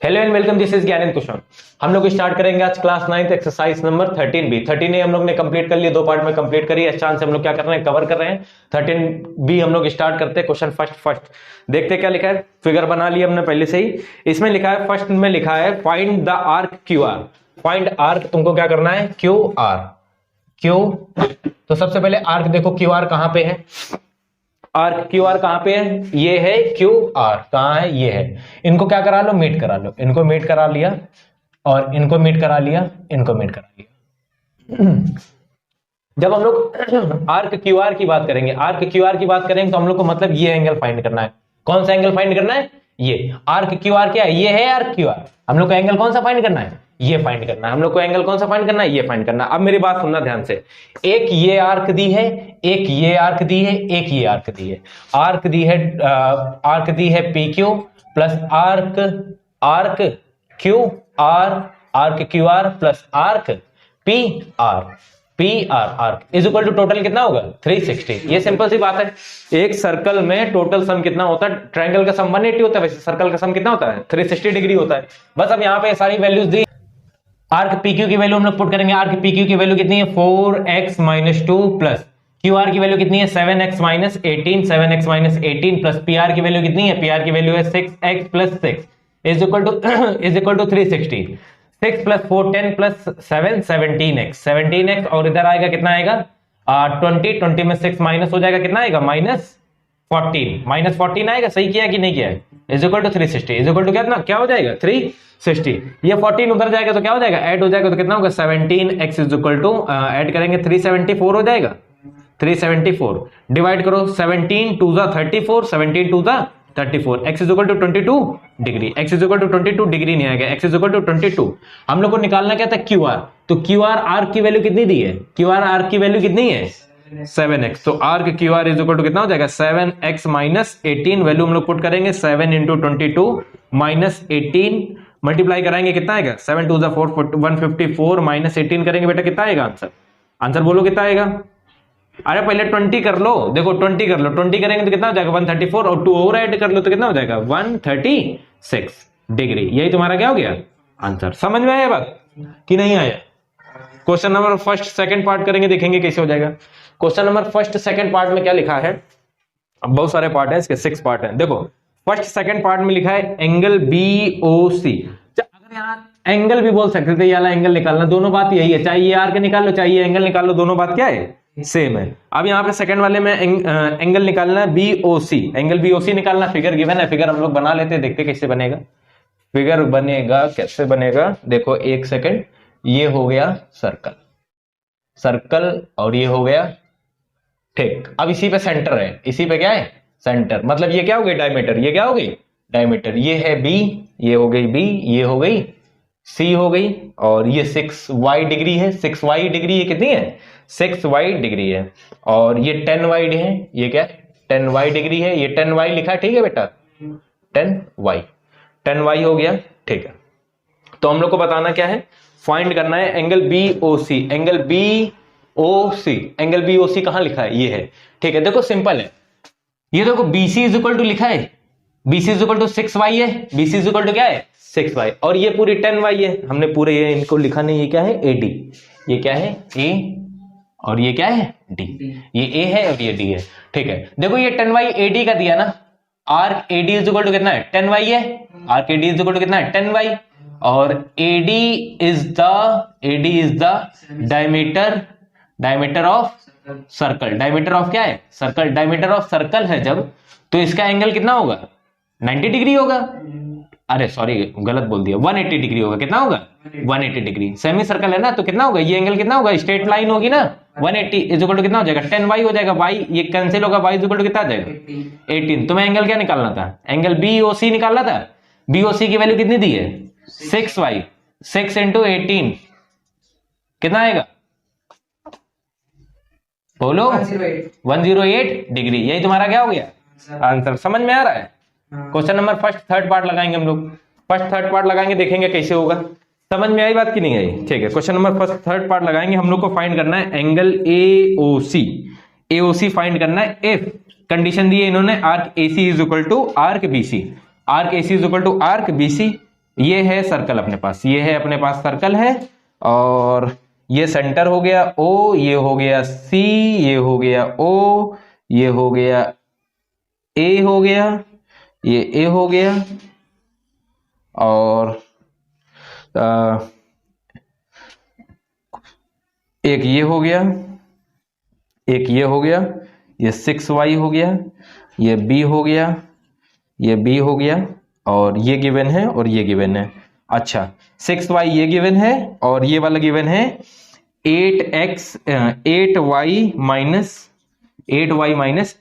Hello and welcome, this is Gyanendra Kushwaha. हम लोग start करेंगे आज class 9 exercise number 13B। 13A हम लोग ने कंप्लीट कर लिया, दो पार्ट में कंप्लीट करी। इस चांस हम लोग क्या कर रहे हैं, कवर कर रहे हैं। 13B हम लोग स्टार्ट करते हैं। क्वेश्चन फर्स्ट देखते हैं क्या लिखा है। फिगर बना लिया हमने पहले से ही। इसमें लिखा है, फर्स्ट में लिखा है find the arc Q are. Find arc तुमको क्या करना है, क्यू आर। क्यू तो सबसे पहले आर्क देखो, क्यू आर कहां पे है। आर्क क्यू आर कहां पे है, ये है क्यू आर। कहां है, ये है। इनको क्या करा लो, मीट करा लो। इनको मीट करा लिया और इनको मीट करा लिया, इनको मीट करा लिया। जब हम लोग आर्क क्यू आर की बात करेंगे, आर्क क्यू आर की बात करेंगे तो हम लोग को मतलब ये एंगल फाइंड करना है। कौन सा एंगल फाइंड करना है, ये। आर्क क्यू आर क्या है, ये है आर्क क्यू आर। हम लोग को एंगल कौन सा फाइंड करना है, ये फाइंड करना है। हम लोग को एंगल कौन सा फाइंड करना है, ये फाइंड करना है। अब मेरी बात सुनना ध्यान से। एक ये आर्क दी है, एक ये आर्क दी है, एक ये आर्क दी है। आर्क दी है P Q plus arc Q R, arc Q R plus arc P R. P R arc is equal to total कितना होगा, 360। ये सिंपल सी बात है। एक सर्कल में टोटल सम कितना होता है, ट्रायंगल का सम 180 होता है, वैसे सर्कल का सम कितना होता है, 360 डिग्री होता है। बस अब यहां पे सारी वैल्यूज दी। आर्क पी क्यू की वैल्यू हम लोग पुट करेंगे। आर्क पी क्यू की वैल्यू कितनी है, 4x - 2 प्लस क्यू आर की वैल्यू कितनी है, 7x - 18। 7x - 18 plus P R की वैल्यू कितनी है, पी आर की वैल्यू है 6x + 6 is equal to 360। 6 + 4 10 + 7 17x। 17x और इधर आएगा कितना आएगा 20। 20 में 6 माइनस हो जाएगा, कितना आएगा -14। -14 आएगा। सही किया कि नहीं किया है, is equal to 360 is equal to क्या हो जाएगा 360। ये 14 उधर जाएगा तो क्या हो जाएगा, ऐड हो जाएगा तो कितना होगा 17x is equal to add करेंगे 374 हो जाएगा। 374 डिवाइड करो, 17 2 ज़ा 34, 17 2 ज़ा 34। x is equal to 22 degree. x is equal to 22 degree नहीं आएगा, x इज इक्वल टू 22। हम लोग को निकालना क्या था, क्यू आर। तो क्यू आर आर्क की वैल्यू कितनी दी है, क्यू आर आर्क की वैल्यू कितनी है 7x। तो arc Q R is equal to कितना हो जाएगा 7x - 18। वैल्यू हम लोग पुट करेंगे 7 × 22 - 18 मल्टीप्लाई कराएंगे, कितना आएगा 7 2 ज़ा 4 154 - 18 करेंगे बेटा, कितना आएगा आंसर। आंसर बोलो कितना आएगा। अरे पहले 20 कर लो, देखो 20 कर लो। 20 करेंगे तो कितना हो जाएगा 134 और 2 और ऐड कर लो तो कितना हो जाएगा 136 डिग्री। यही तुम्हारा क्या हो गया आंसर। समझ में आया बात कि नहीं आया। Question number first second part करेंगे, देखेंगे कैसे हो जाएगा। Question number first second part में क्या लिखा है, अब बहुत सारे पार्ट है इसके, 6 पार्ट है। देखो फर्स्ट सेकंड पार्ट में लिखा है एंगल BOC। अगर यहाँ एंगल भी बोल सकते थे, ये वाला एंगल निकालना, दोनों बात यही है। चाहे ये आर्क निकाल लो, चाहे ये एंगल निकाल लो, दोनों बात क्या है, सेम है। अब यहाँ पे सेकंड वाले में एंगल निकालना है BOC। एंगल BOC निकालना, फिगर गिवन है, फिगर हम लोग बना लेते हैं, देखते कैसे बनेगा। फिगर बनेगा कैसे बनेगा, देखो एक सेकंड। ये हो गया सर्कल और ये हो गया, ठीक। अब इसी पे सेंटर है, इसी पे क्या है सेंटर, मतलब ये क्या हो गई डायमीटर, ये क्या हो गई डायमीटर। ये है B, ये हो गई B, ये हो गई C हो गई, और ये 6y डिग्री है। 6y डिग्री ये कितनी है 6y डिग्री है, और ये 10y है। ये क्या 10y डिग्री है, ये 10y लिखा है, ठीक है बेटा 10y हो गया, ठीक है। तो हम लोग को बताना क्या है, फाइंड करना है एंगल BOC। एंगल BOC कहां लिखा है, ये है, ठीक है। देखो सिंपल है, ये देखो BC इज इक्वल टू लिखा है, BC is equal to 6y है। BC इज इक्वल टू क्या है 6y, और ये पूरी 10y है। हमने पूरे ये इनको लिखा नहीं, ये क्या है AD, ये क्या है A और ये क्या है D। ये A है और ये D है, ठीक है। देखो ये 10y AD का दिया ना, arc AD is equal to कितना है 10y है। Arc AD is equal to कितना है 10y, और AD is the diameter of circle. Diameter of क्या है सर्कल, डायमीटर ऑफ सर्कल है जब, तो इसका एंगल कितना होगा 90 डिग्री होगा। अरे सॉरी गलत बोल दिया, 180 डिग्री होगा। कितना होगा 180 डिग्री। सेमी सर्कल है ना, तो कितना होगा ये एंगल, कितना होगा स्ट्रेट लाइन होगी ना, 180 इज इक्वल टू कितना हो जाएगा 10y हो जाएगा। y ये कैंसिल होगा, y इज इक्वल टू कितना आ जाएगा 18। तुम्हें एंगल क्या निकालना था, एंगल BOC निकालना था। BOC की वैल्यू कितनी दी है 6y, 6 × 18 कितना आएगा बोलो 108 डिग्री। यही तुम्हारा क्या हो गया आंसर। समझ में आ रहा है। Question number first third part लगाएंगे हम लोग, फर्स्ट थर्ड पार्ट लगाएंगे, देखेंगे कैसे होगा। समझ में आई बात की नहीं आई, ठीक है। Question number first third part लगाएंगे, हम लोग को फाइंड करना है एंगल AOC फाइंड करना है। इफ कंडीशन दी है इन्होंने, arc AC is equal to arc BC, arc AC is equal to arc BC, ये है सर्कल अपने पास, ये है अपने पास सर्कल है, और ये सेंटर हो गया ओ, ये हो गया सी, ये हो गया ओ, ये हो गया ए, हो गया ये ए हो गया, और एक ये हो गया, एक ये हो गया, ये 6y हो गया, ये b हो गया, ये b हो गया, और ये गिवन है और ये गिवन है। अच्छा 6y ये गिवन है और ये वाला गिवन है 8y minus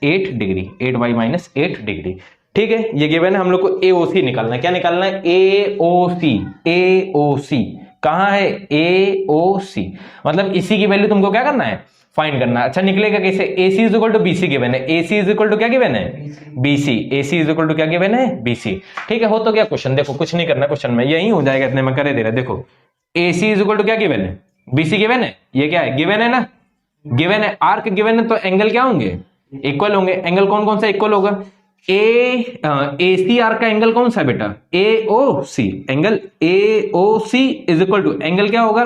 8 degree, 8y minus 8 degree. ठीक है, ये गिवन है, हम लोग को एओसी निकालना है। क्या निकालना है? एओसी। एओसी कहां है? एओसी मतलब इसी की वैल्यू तुमको क्या करना है? फाइंड करना है। अच्छा निकलेगा कैसे? AC is equal to BC given है। AC इज इक्वल टू क्या गिवन है? BC। AC is equal to क्या गिवन है? BC। ठीक है, हो तो क्या क्वेश्चन, देखो कुछ नहीं करना क्वेश्चन में, यही हो जाएगा, इतने में करे दे रहा है। देखो AC इज इक्वल टू क्या गिवन है? BC गिवन है। ये क्या है? गिवन है ना, गिवन है। आर्क गिवन है तो एंगल क्या होंगे? इक्वल होंगे। एंगल कौन कौन सा इक्वल होगा? AC आर्क का एंगल कौन सा है बेटा? AOC। Angle AOC is equal to angle क्या होगा?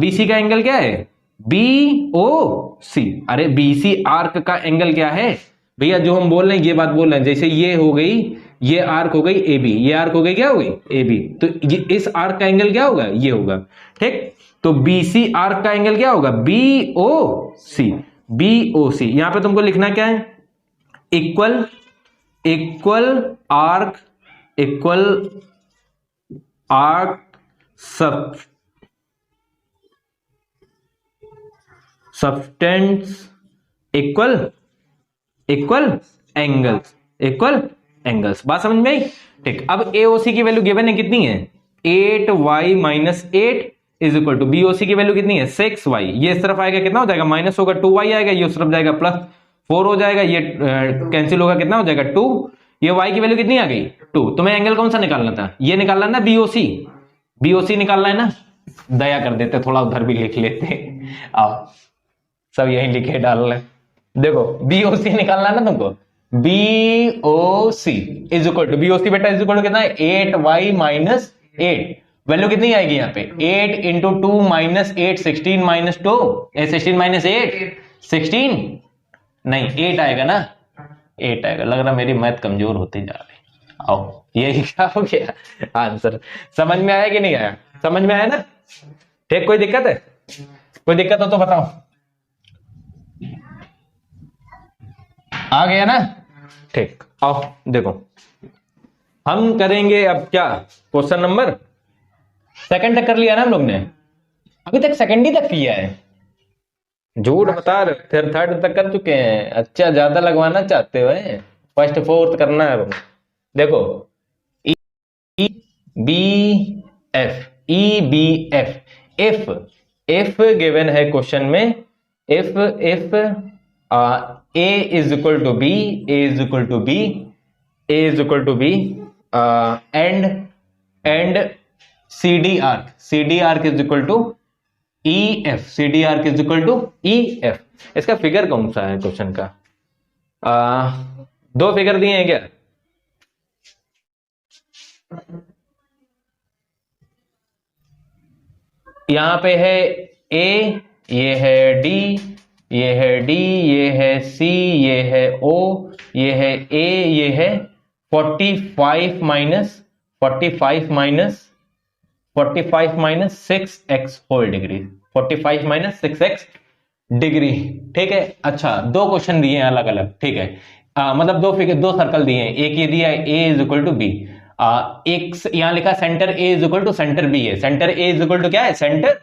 BC का एंगल क्या है? BOC। अरे BC आर्क का एंगल क्या है भैया? जो हम बोल रहे हैं ये बात बोल रहे हैं, जैसे ये हो गई, ये आर्क हो गई AB, ये आर्क हो गई क्या हो गई? AB। तो इस आर्क का एंगल क्या होगा? ये होगा। ठीक, तो BC आर्क का एंगल क्या होगा? BOC। BOC यहां पे तुमको लिखना क्या है? Equal, equal arc, equal arc subtends equal, equal angles, equal angles. बात समझ में आई? ठीक, अब एओसी की वैल्यू गिवन है, कितनी है? 8y minus 8 is equal to B O C की वैल्यू कितनी है? 6y। ये इस तरफ आएगा, कितना हो जाएगा? माइनस होगा, 2y आएगा, ये उस तरफ जाएगा, प्लस 4 हो जाएगा, ये कैंसिल होगा, कितना हो जाएगा? 2। ये y की वैल्यू कितनी आ गई? 2। तुम्हें एंगल कौन सा निकालना था? ये निकालना ना, बीओसी। बीओसी निकालना है ना? दया कर देते, थोड़ा उधर भी लिख लेते। आओ सब यही लिखे डाल रहे। देखो बीओसी निकालना है ना तुमको। B O C is equal to, B O C बेटा इज इक्वल टू कितना है? 8y minus 8। वैल्यू कितनी आएगी यहाँ पे? 8 इंटू 2 माइनस 8, 16 माइनस 2, 16 माइनस 8, 16 नहीं 8 आएगा ना? 8 आएगा। लग रहा मेरी मैथ कमजोर होती जा रही। आओ यही क्या हो गया आंसर। समझ में आया कि नहीं आया? समझ में आया ना? ठीक, कोई दिक्कत है? कोई दिक्कत हो तो बताओ। आ गया ना? ठीक, आओ देखो हम करेंगे अब क्या? क्वेश्चन नंबर सेकंड तक कर लिया ना हम लोग ने? अभी तक सेकंड ही तक किया है। झूठ बता रहे, फिर थर्ड तक कर चुके हैं। अच्छा ज्यादा लगवाना चाहते हो? फर्स्ट फोर्थ करना है। देखो E B F, E B F, if, if given है क्वेश्चन में, if A is equal to B, A is equal to B, A is equal to B, and CD arc, CD arc is equal to EF, CD arc is equal to EF। इसका figure कौन सा है question का? दो figure दिए हैं क्या? यहां पे है A, ये है D, ये है D, ये है C, ये है O, ये है A, ये है 45 minus 45 minus 45 minus 6x whole degree, 45 minus 6x degree. ठीक है, अच्छा दो क्वेश्चन दिए हैं अलग अलग। ठीक है, मतलब दो फिगर, दो सर्कल दिए हैं। एक ये दिया है A is equal to B, एक यहां लिखा centre A is equal to centre B है। Centre A is equal to क्या है? Centre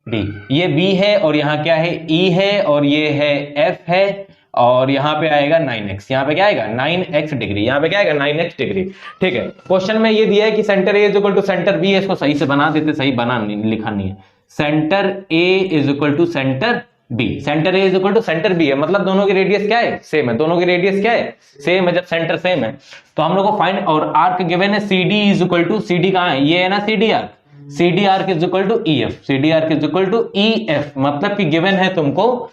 B। ये B है और यहाँ क्या है? E है, और ये है F है, और यहाँ पे आएगा 9x। यहाँ पे क्या आएगा? 9x degree. यहाँ पे क्या आएगा? 9x degree. ठीक है, क्वेश्चन में ये दिया है कि centre A is equal to centre B है। इसको सही से बना देते, सही बना नहीं, लिखा नहीं है। Centre A is equal to centre B, centre A is equal to centre B है, मतलब दोनों की रेडियस क्या है? सेम है। दोनों की रेडियस क्या है? सेम है। जब सेंटर सेम है तो हम लोग को फाइंड, और आर्क गिवन है CD is equal to, CD कहां है? ये है ना CD arc. CD arc is equal to EF, CD arc is equal to EF, मतलब कि गिवन है तुमको,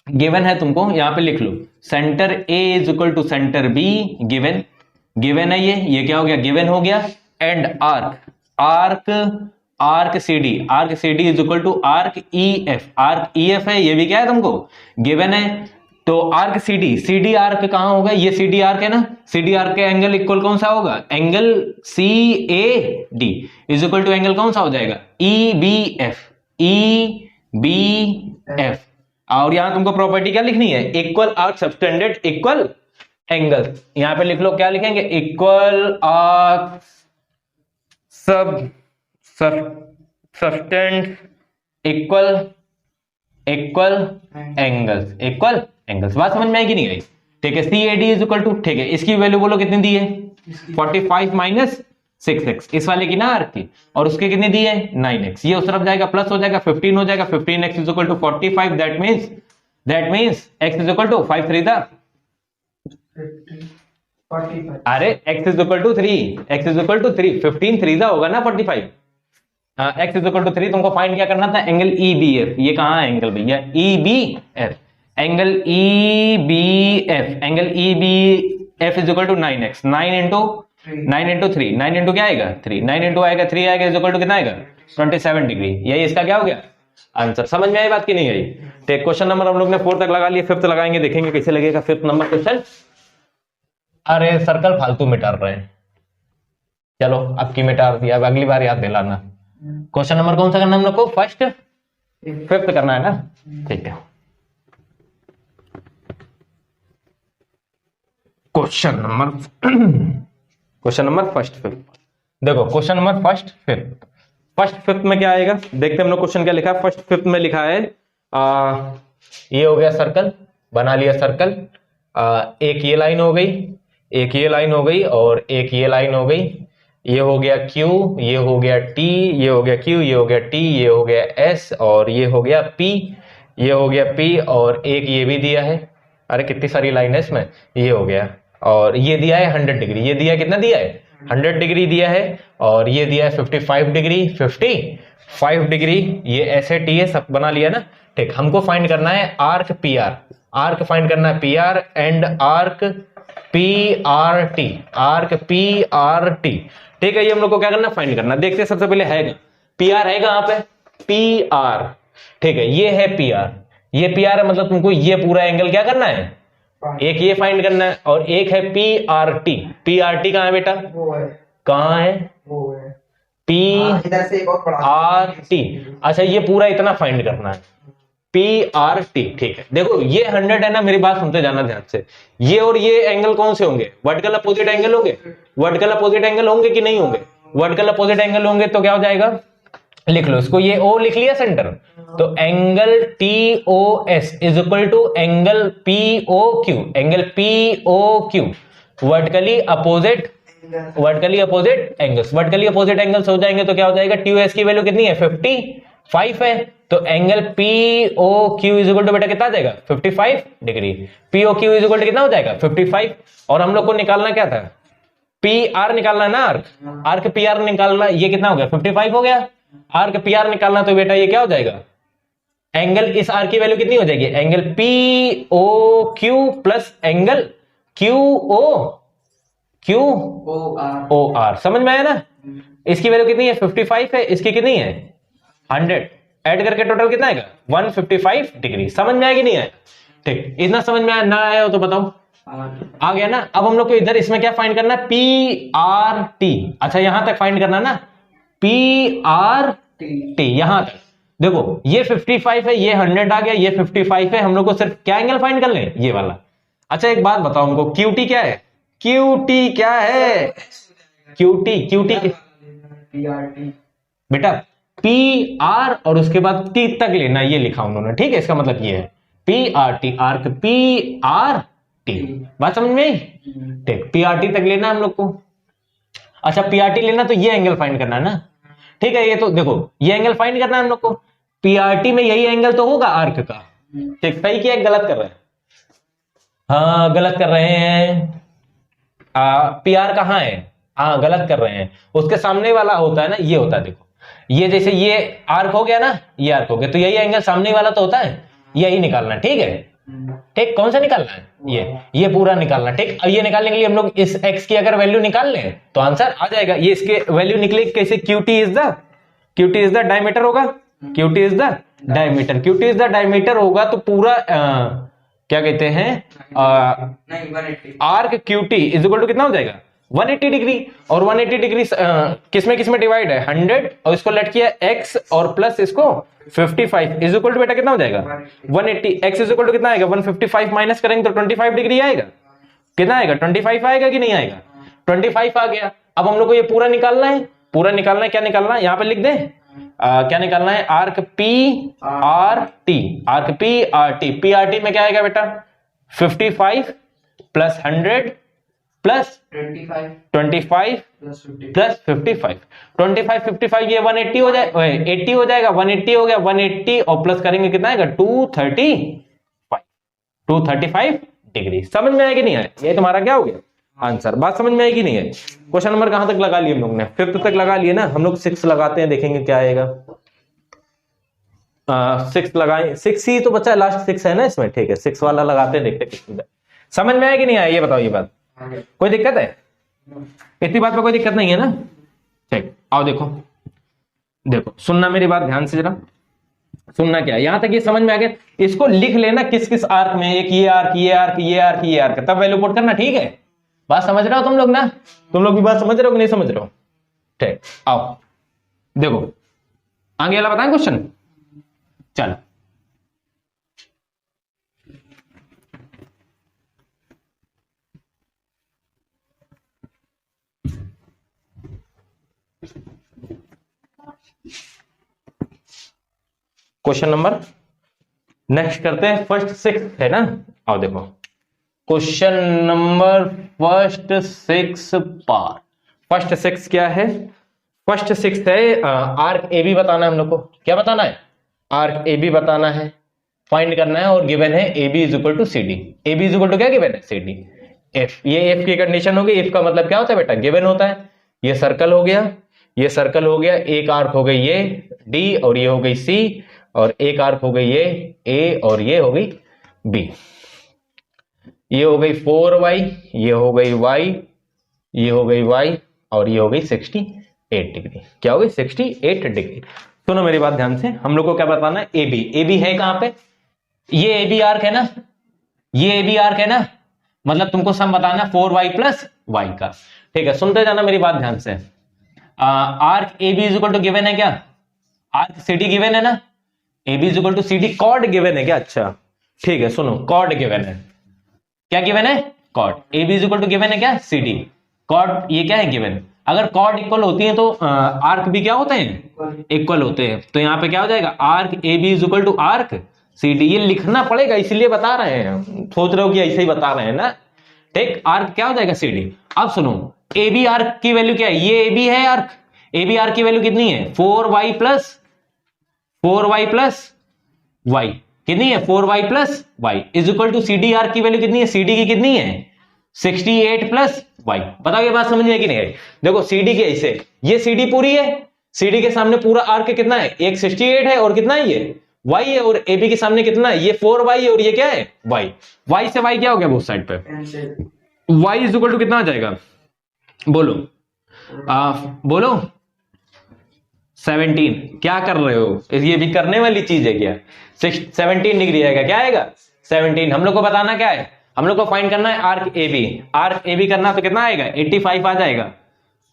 गिवन है तुमको, यहां पे लिख लो centre A is equal to centre B, given, given है ये क्या हो गया? गिवन हो गया। And arc C D is equal to arc E F है, ये भी क्या है तुमको गिवन है। तो आर्क सी डी आर्क कहां होगा, ये सी डी आर्क है ना, सी डी आर्क के एंगल इक्वल कौन सा होगा, angle C A D is equal to angle कौन सा हो जाएगा, ई बी एफ। और यहां तुमको प्रॉपर्टी क्या लिखनी है, equal arc subtended equal angle. यहां पे लिख लो, क्या लिखेंगे, equal arc subtend equal angles. बात समझ में आएगी नहीं आई, ठीक है। C A D is equal to, ठीक है, इसकी वैल्यू बोलो कितनी दी है, 45 माइनस 6x, इस वाले की ना आर्क की, और उसके कितनी दी है 9x, ये उस तरफ जाएगा प्लस हो जाएगा 15 हो जाएगा, 15x is equal to 45, that means x is equal to 5 3 था, अरे x इज इक्वल टू 3, 15 3 था होगा ना 45, x इज इक्वल टू 3। तुमको फाइंड क्या करना था, एंगल ई बी एफ, ये कहां है एंगल भैया, E B F, angle E B F is equal to 9x, 9 into 3, 9 into क्या आएगा 3, 9 इंटू आएगा 3 आएगा इज इक्वल टू कितना आएगा 27 डिग्री। यही इसका क्या हो गया आंसर। समझ में आई बात की नहीं आई। तो क्वेश्चन नंबर हम लोग ने 4 तक लगा लिया, 5th लगाएंगे, देखेंगे कैसे लगेगा 5th नंबर क्वेश्चन। अरे सर्कल फालतू मिटार रहे हैं, चलो अब की मिटार दिया, अब अगली बार याद दिलाना। क्वेश्चन नंबर कौन सा करना हम लोग को, 5th करना है ना, ठीक है। क्वेश्चन नंबर फर्स्ट 5th, देखो क्वेश्चन नंबर फर्स्ट 5th में क्या आएगा, देखते हैं हम लोग क्वेश्चन क्या लिखा है। फर्स्ट 5th में लिखा है ये हो गया सर्कल, बना लिया सर्कल, एक ये लाइन हो गई, एक ये लाइन हो गई, और एक ये लाइन हो गई, ये हो गया Q, ये हो गया T, ये हो गया Q, ये हो गया T, ये हो गया S, और ये हो गया P, ये हो गया P, और एक ये भी दिया है, अरे कितनी सारी लाइन है इसमें, ये हो गया, और ये दिया है 100 डिग्री, ये दिया कितना दिया है 100 डिग्री दिया है, और ये दिया है 55 डिग्री, ये ऐसे T है, सब बना लिया ना, ठीक। हमको फाइंड करना है आर्क फाइंड करना है PR एंड आर्क PRT, ठीक है। ये हम लोग को क्या करना, फाइंड करना। देखते हैं सबसे पहले है PR है कहां पे, PR, ठीक है, ये है PR, ये PR है, मतलब तुमको ये पूरा एंगल क्या करना है, एक ये फाइंड करना है, और एक है PRT कहां है बेटा, कहां है, PRT, अच्छा ये पूरा इतना फाइंड करना है PRT, ठीक है। देखो ये 100 है ना, मेरी बात सुनते जाना ध्यान से, ये और ये एंगल कौन से होंगे, वर्टिकल अपोजिट एंगल होंगे, कि नहीं होंगे, वर्टिकल अपोजिट एंगल होंगे, तो क्या हो जाएगा, लिख लो इसको, ये O लिख लिया सेंटर, तो angle TOS is equal to angle POQ, vertically opposite angles हो जाएंगे, तो क्या हो जाएगा, TOS की वैल्यू कितनी है 55 है, तो angle POQ is equal to बेटा कितना आ जाएगा 55 degree, POQ is equal to कितना हो जाएगा 55, और हम लोग को निकालना क्या था, PR निकालना ना, आर्क PR निकालना, ये कितना हो गया 55 हो गया, आर्क PR निकालना, तो बेटा ये क्या हो जाएगा, एंगल इस आर्क की वैल्यू कितनी हो जाएगी, angle POQ plus angle QOR, समझ में आया ना। इसकी वैल्यू कितनी है 55 है, इसकी कितनी है 100, ऐड करके टोटल कितना आएगा 155 डिग्री। समझ में आएगी नहीं आया, ठीक। इतना समझ में ना आया हो तो बताओ, आ गया ना। अब हम लोग को इधर इसमें क्या फाइंड करना है, PRT, अच्छा यहां तक फाइंड करना ना, PRT यहां तक। देखो ये 55 है, ये 100 आ गया, ये 55 है, हम लोग को सिर्फ क्या एंगल फाइंड कर लें, ये वाला। अच्छा एक बात बताओ हमको, QT क्या है, QT बेटा PR और उसके बाद T तक लेना, ये लिखा उन्होंने, ठीक है। इसका मतलब ये है PRT, आर्क PRT, बात समझ में, ठीक। PRT तक लेना हम लोग को। अच्छा PRT लेना तो ये एंगल फाइंड करना है ना, ठीक है। ये तो देखो ये एंगल फाइंड करना है हम लोग को, PRT में यही एंगल तो होगा आर्क का, ठीक। सही किया गलत कर रहे हैं, हाँ गलत कर रहे हैं, PR कहां है, हाँ गलत कर रहे हैं, उसके सामने वाला होता है ना, ये होता है, देखो ये जैसे ये आर्क हो गया ना, ये आर्क हो गया, तो यही एंगल सामने वाला तो होता है, यही निकालना, ठीक है। ठीक, कौन सा निकालना है, ये पूरा निकालना। ठीक, अब ये निकालने के लिए हम लोग इस x की अगर वैल्यू निकाल लें तो आंसर आ जाएगा। ये इसके वैल्यू निकलेगी कैसे, QT इज द डायमीटर होगा, QT is the diameter, QT is the diameter होगा तो पूरा क्या कहते हैं arc QT is equal to कितना हो जाएगा 180 डिग्री। और 180 डिग्री किसमें किसमें डिवाइड है 100 और इसको लट किया x और प्लस इसको 55 इज इक्वल टू बेटा कितना हो जाएगा 180। x इज इक्वल टू कितना आएगा 155 माइनस करेंगे तो 25 डिग्री आएगा, कितना आएगा 25 आएगा कि नहीं आएगा 25 आ गया। अब हम लोग को ये पूरा निकालना है, पूरा निकालना है, क्या निकालना है यहाँ पे लिख दें क्या निकालना है arc PRT, arc PRT, PRT में क्या आएगा बेटा 55 प्लस 100 प्लस 25 प्लस 55, 25 ये 180 हो जाए 80 हो जाएगा, 180 हो गया, 180 और प्लस करेंगे कितना आएगा 235 डिग्री। समझ में आएगी नहीं आए, ये तुम्हारा क्या हो गया आंसर। बात समझ में आएगी नहीं है। क्वेश्चन नंबर कहां तक लगा लिए हम लोग ने, 5th तक लगा लिए ना, हम लोग 6 लगाते हैं, देखेंगे क्या आएगा। 6 लगाए, 6 ही तो बच्चा लास्ट 6 है ना इसमें, ठीक है 6 वाला लगाते हैं, देखते हैं समझ में आएगी नहीं आए, ये बताओ ये बात कोई दिक्कत है, इतनी बात पे कोई दिक्कत नहीं है ना। ठीक, आओ देखो सुनना मेरी बात ध्यान से जरा, सुनना क्या यहां तक ये समझ में आ गया, इसको लिख लेना किस किस आर्क में, एक ये आर्क ये आर्क ये आर्क ये आर्क, तब वैल्यू पुट करना। ठीक है, बात समझ रहे हो तुम लोग ना, तुम लोग भी बात समझ रहे हो कि नहीं समझ रहे हो। ठीक, आओ देखो आगे वाला बताएं क्वेश्चन, चलो क्वेश्चन नंबर नेक्स्ट करते हैं, फर्स्ट 6 है ना। आओ देखो क्वेश्चन नंबर फर्स्ट 6 पार, फर्स्ट 6 क्या है, फर्स्ट 6 है आर्क AB बताना है हम लोग को, क्या बताना है आर्क AB बताना है, फाइंड करना है, और गिवन है AB is equal to CD, AB is equal to क्या गिवन है CD, F, ये F की कंडीशन होगी। F का मतलब क्या होता है बेटा गिवन होता है, ये सर्कल हो गया, ये सर्कल हो गया, एक आर्क हो गई ये D और ये हो गई C, और एक आर्क हो गई ये A और ये हो गई B, ये हो गई 4y, ये हो गई y, ये हो गई y और ये हो गई 68 डिग्री, क्या हो गई 68 डिग्री। सुनो मेरी बात ध्यान से, हम लोग को क्या बताना है AB है कहां पे, ये AB आर्क है ना, ये AB आर्क है ना, मतलब तुमको सम बताना 4y प्लस y का। ठीक है, सुनते जाना मेरी बात ध्यान से। Arc AB is equal to given है क्या, आर्क CD गिवन है ना, AB is equal to CD, chord given है क्या, अच्छा ठीक है सुनो, कॉर्ड गिवन है, क्या गिवन है chord, AB is equal to given है क्या CD, कॉर्ड ये क्या है गिवन। अगर कॉर्ड इक्वल होती है तो आर्क भी क्या होते हैं इक्वल होते हैं, तो यहां पे क्या हो जाएगा arc AB is equal to arc CD, ये लिखना पड़ेगा इसलिए बता रहे हैं, सोच रहे हो कि ऐसे ही बता रहे हैं ना। ठीक, आर्क क्या हो जाएगा CD। अब सुनो AB आर्क की वैल्यू क्या है, ये AB है आर्क, AB आर्क की वैल्यू कितनी है 4y प्लस y, कितनी है 4y plus y is equal to CD arc की वैल्यू कितनी है, CD की कितनी है 68 प्लस y। बताओ ये बात समझ में है कि नहीं है। देखो CD के ऐसे, ये CD पूरी है, CD के सामने पूरा आर्क कितना है, एक 68 है और कितना है ये y है, और AB के सामने कितना है ये 4y है और ये क्या है y से y क्या हो गया बोथ साइड पे, y इज इक्वल टू कितना आ जाएगा बोलो बोलो 17। क्या कर रहे हो, ये भी करने वाली चीज है क्या, 17 डिग्री आएगा, क्या आएगा 17। हम लोग को बताना क्या है, हम लोग को फाइंड करना है आर्क AB, आर्क AB करना तो कितना आएगा 85 आ जाएगा।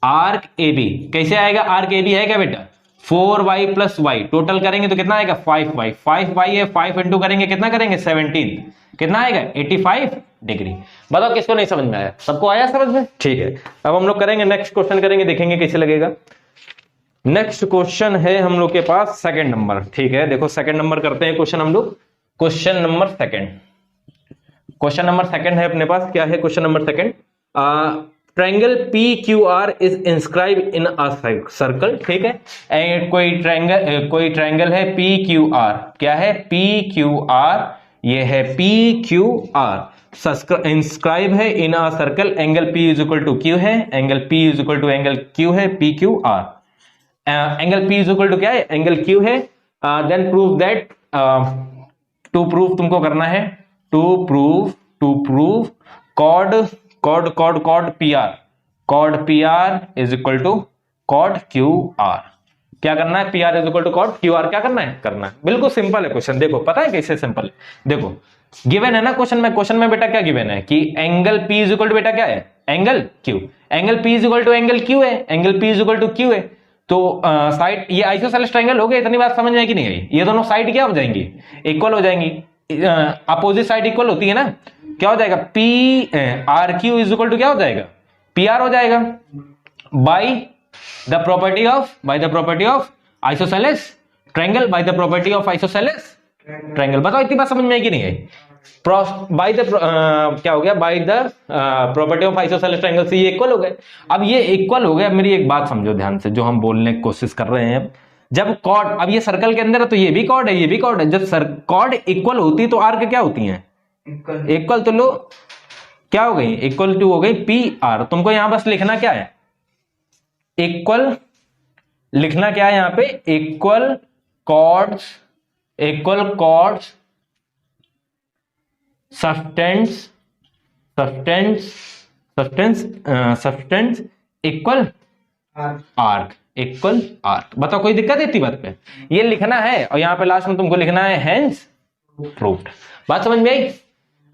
आर्क AB कैसे आएगा, आर्क AB है क्या बेटा 4y प्लस y, टोटल करेंगे तो कितना आएगा 5y है, 5 इंटू करेंगे कितना करेंगे 17, कितना आएगा 85 डिग्री। बताओ किसको नहीं समझ में आया, सबको आया समझ में। ठीक है, अब हम लोग करेंगे नेक्स्ट क्वेश्चन करेंगे, देखेंगे कैसे लगेगा। नेक्स्ट क्वेश्चन है हम लोग के पास सेकंड नंबर, ठीक है देखो सेकंड नंबर करते हैं क्वेश्चन हम लोग, क्वेश्चन नंबर सेकंड है अपने पास, क्या है question number second, triangle PQR is inscribe in a circle. ठीक है, एंड कोई ट्रायंगल है PQR, क्या है PQR, ये है PQR इंस्क्राइब है इन a circle, angle P is equal to Q है, angle P is equal to angle Q है PQR, angle P is equal to क्या है एंगल Q है। Then prove that, to prove तुमको करना है to prove code P R is equal to code Q R. क्या करना है? P R is equal to code Q R क्या करना है? बिल्कुल सिंपल है क्वेश्चन। देखो पता है कैसे सिंपल है, देखो गिवन है ना क्वेश्चन में बेटा क्या गिवन है कि angle P is equal to बेटा क्या है? Angle Q. Angle P is equal to angle Q है, angle P is equal to Q है। तो साइड ये आइसोसेलेस ट्रायंगल हो गया। इतनी बात समझ में आई कि नहीं आई? ये दोनों साइड क्या हो जाएंगी? इक्वल हो जाएंगी। अपोजिट साइड इक्वल होती है ना, क्या हो जाएगा? P R Q is equal to क्या हो जाएगा? पी आर हो जाएगा by the property of isosceles triangle, by the property of isosceles triangle. बताओ इतनी बात समझ में आई कि नहीं आई? बाय द क्या हो गया? Bye the property of isosceles triangle से ये इक्वल हो गए। अब ये इक्वल हो गया। मेरी एक बात समझो ध्यान से, जो हम बोलने की कोशिश कर रहे हैं, जब कॉर्ड, अब ये सर्कल के अंदर है तो ये भी कॉर्ड है, ये भी कॉर्ड है। जब कॉर्ड इक्वल होती तो आर्क क्या होती है? इक्वल। तो लो क्या हो गई? इक्वल टू हो गई पी आर। तुमको यहां बस लिखना क्या है? इक्वल लिखना क्या है यहां पे? Equal chords subtends equal arc. बताओ कोई दिक्कत है इतनी बात पे? ये लिखना है और यहां पे लास्ट में तुमको लिखना है हेंस प्रूव्ड। बात समझ में आई?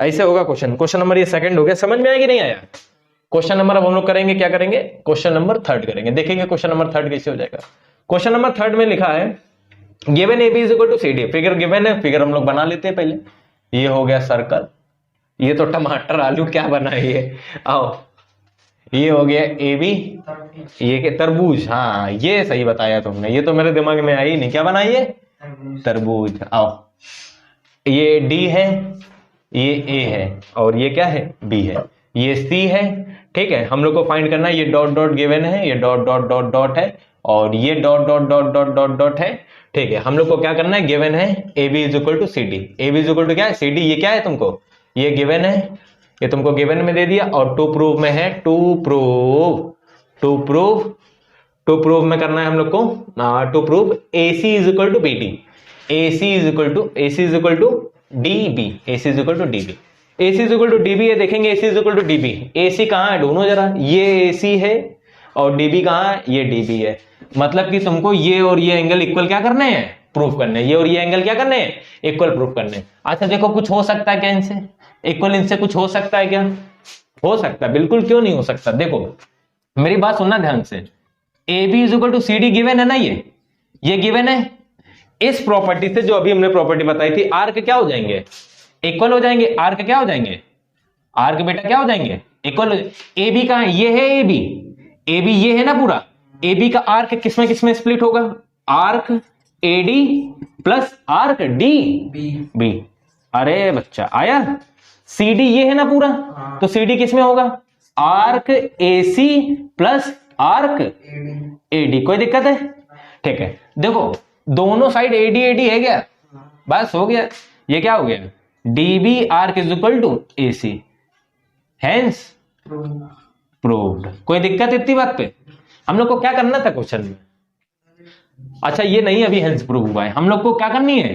ऐसे होगा क्वेश्चन नंबर ये सेकंड हो गया। समझ में आया कि नहीं आया? क्वेश्चन नंबर अब हम लोग करेंगे, क्या करेंगे? क्वेश्चन नंबर थर्ड करेंगे। देखेंगे क्वेश्चन नंबर थर्ड कैसे हो जाएगा। क्वेश्चन नंबर थर्ड में लिखा है given A B is equal to C D. Figure given है, फिगर हम लोग बना लेते हैं पहले। ये हो गया सर्कल, ये तो टमाटर आलू क्या बना है ये, आओ। ये हो गया ए बी, ये क्या? तरबूज। हाँ ये सही बताया तुमने, ये तो मेरे दिमाग में आई नहीं। क्या बनाई है? तरबूज। आओ, ये डी है, ये ए है, और ये क्या है? बी है, ये सी है। ठीक है, हम लोग को फाइंड करना है। ये डॉट डॉट गिवन है, ये डॉट डॉट डॉट डॉट है, और ये dot dot dot dot dot dot है। ठीक है, हम लोग को क्या करना है? गिवन है A B is equal to C D. A B is equal to क्या है? C D. ये क्या है तुमको? ये गिवन है, ये तुमको गिवन में दे दिया। और टू प्रूव में है, टू प्रूव में करना है हम लोग को। To prove A C is equal to B D. A C is equal to D B. A C is equal to D B. A C is equal to D B है। देखेंगे A C is equal to D B. A C कहां है? ढूंढो जरा। ये ए C है और D B कहां है? ये डी बी है। मतलब कि तुमको ये और ये एंगल इक्वल क्या करने हैं? प्रूफ करने। ये और ये एंगल क्या करने हैं? इक्वल प्रूफ करने। अच्छा देखो, कुछ हो सकता है क्या इनसे? इक्वल इनसे कुछ हो सकता है क्या? हो सकता है, बिल्कुल, क्यों नहीं हो सकता। देखो मेरी बात सुनना ध्यान से। A B is equal to C D given है ना, ये गिवन है। इस प्रॉपर्टी से, जो अभी हमने प्रॉपर्टी बताई थी, आर्क क्या हो जाएंगे? इक्वल हो जाएंगे। आर्क क्या हो जाएंगे? आर्क बेटा क्या हो जाएंगे? इक्वल। ए बी कहां है? ये है ए बी। ए बी ये है ना पूरा। ए बी का आर्क किसमें स्प्लिट होगा? Arc A D plus arc D B. अरे बच्चा आया। सी डी ये है ना पूरा, तो सी डी किसमें होगा? Arc A C plus arc A D. कोई दिक्कत है? ठीक है, देखो दोनों साइड एडी है क्या? बस हो गया। ये क्या हो गया? D B arc is equal to A C, hence proved. कोई दिक्कत इतनी बात पे? हम लोग को क्या करना था क्वेश्चन में? अच्छा ये नहीं अभी हेंस प्रूव हुआ है। हम लोग को क्या करनी है?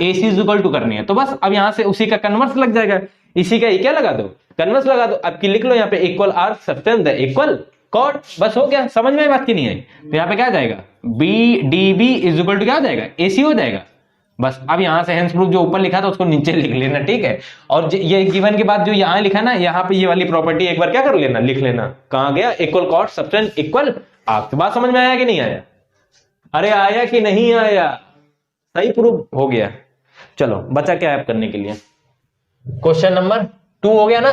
ए सी इज इक्वल टू करनी है। तो बस अब यहां से उसी का कन्वर्स लग जाएगा। इसी का क्या लगा दो? कन्वर्स लगा दो। अब की लिख लो यहाँ पे equal arc substance equal cord. बस हो गया। समझ में बात की नहीं है? तो यहाँ पे क्या जाएगा? B D B is equal to क्या हो जाएगा? ए सी हो जाएगा। बस अब यहां से हेंस प्रूफ जो ऊपर लिखा था उसको नीचे लिख लेना। ठीक है, और ये गिवन के बाद जो यहां लिखा ना, यहां पे ये वाली प्रॉपर्टी एक बार क्या कर लेना, लिख लेना। कहां गया? Equal cord substance equal arc. बात समझ में आया कि नहीं आया? अरे आया कि नहीं आया? सही प्रूफ हो गया। चलो बचा क्या है करने के लिए? क्वेश्चन नंबर 2 हो गया ना?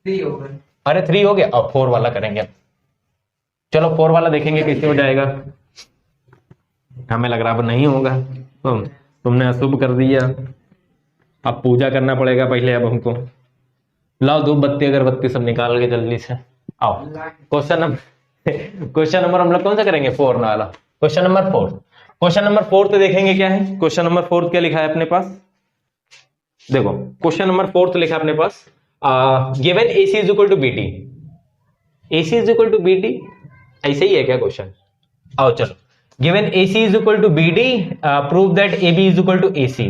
3 हो गया। अरे 3 हो गया, अब 4 वाला करेंगे। चलो 4 वाला देखेंगे कैसे हो जाएगा। हमें लग रहा अब नहीं होगा, तुमने अशुभ कर दिया। अब पूजा करना पड़ेगा पहले अब हमको। लाओ धूप बत्ती अगरबत्ती सब निकाल के जल्दी से आओ। क्वेश्चन नंबर हम लोग कौन सा करेंगे? 4 वाला। Question number 4। क्वेश्चन नंबर 4 तो देखेंगे क्या है। क्वेश्चन नंबर 4 क्या लिखा है अपने पास? देखो क्वेश्चन नंबर 4 लिखा है अपने पास, given AC is equal to BD। AC is equal to BD, ऐसे ही है क्या क्वेश्चन? आओ चलो, given AC is equal to BD, prove that AB is equal to AC।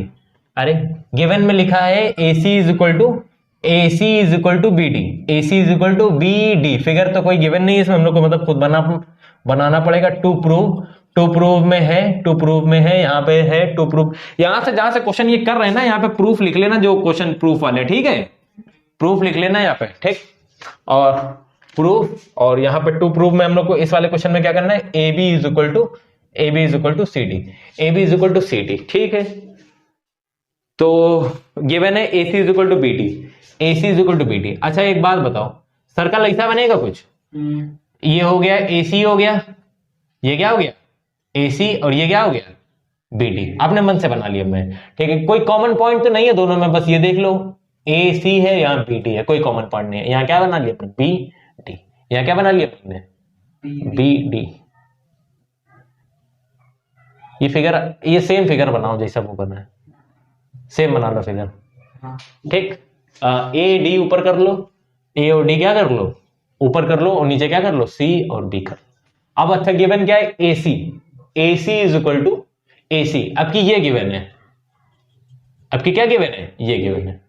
अरे गिवन में लिखा है AC is equal to BD, AC is equal to BD। Figure तो कोई गिवन नहीं है इसमें, हम लोग को मतलब खुद बनाना पड़ेगा। टू प्रूव में है, यहाँ पे है टू प्रूव। यहां से जहां से क्वेश्चन ये कर रहे हैं ना, यहाँ पे प्रूफ लिख लेना, जो क्वेश्चन प्रूफ वाले, ठीक है, प्रूफ लिख लेना यहाँ पे, ठीक। और प्रूफ, और यहाँ पे टू प्रूफ में हम लोग को इस वाले क्वेश्चन में क्या करना है, AB is equal to CD, ठीक है। तो गिवन है AC is equal to BD। अच्छा एक बात बताओ, सर्कल ऐसा बनेगा कुछ, ये हो गया AC, हो गया ये, क्या हो गया AC, और ये क्या हो गया BD। आपने मन से बना लिया मैं, ठीक है। कोई कॉमन पॉइंट तो नहीं है दोनों में, बस ये देख लो AC है, यहाँ BD है, कोई कॉमन पॉइंट नहीं है। यहाँ क्या बना लिया अपने BD, यहाँ क्या बना लिया अपने BD। ये फिगर, ये सेम फिगर बनाओ जैसा वो बना है, सेम बना लो फिगर, ठीक। AD ऊपर कर लो, A और D क्या कर लो, ऊपर कर लो, और नीचे क्या कर लो, C और B कर लो। अब अच्छा गिवन क्या है, AC is equal to AC। अब की ये गिवन है, अब की क्या गिवन है, ये गिवन है।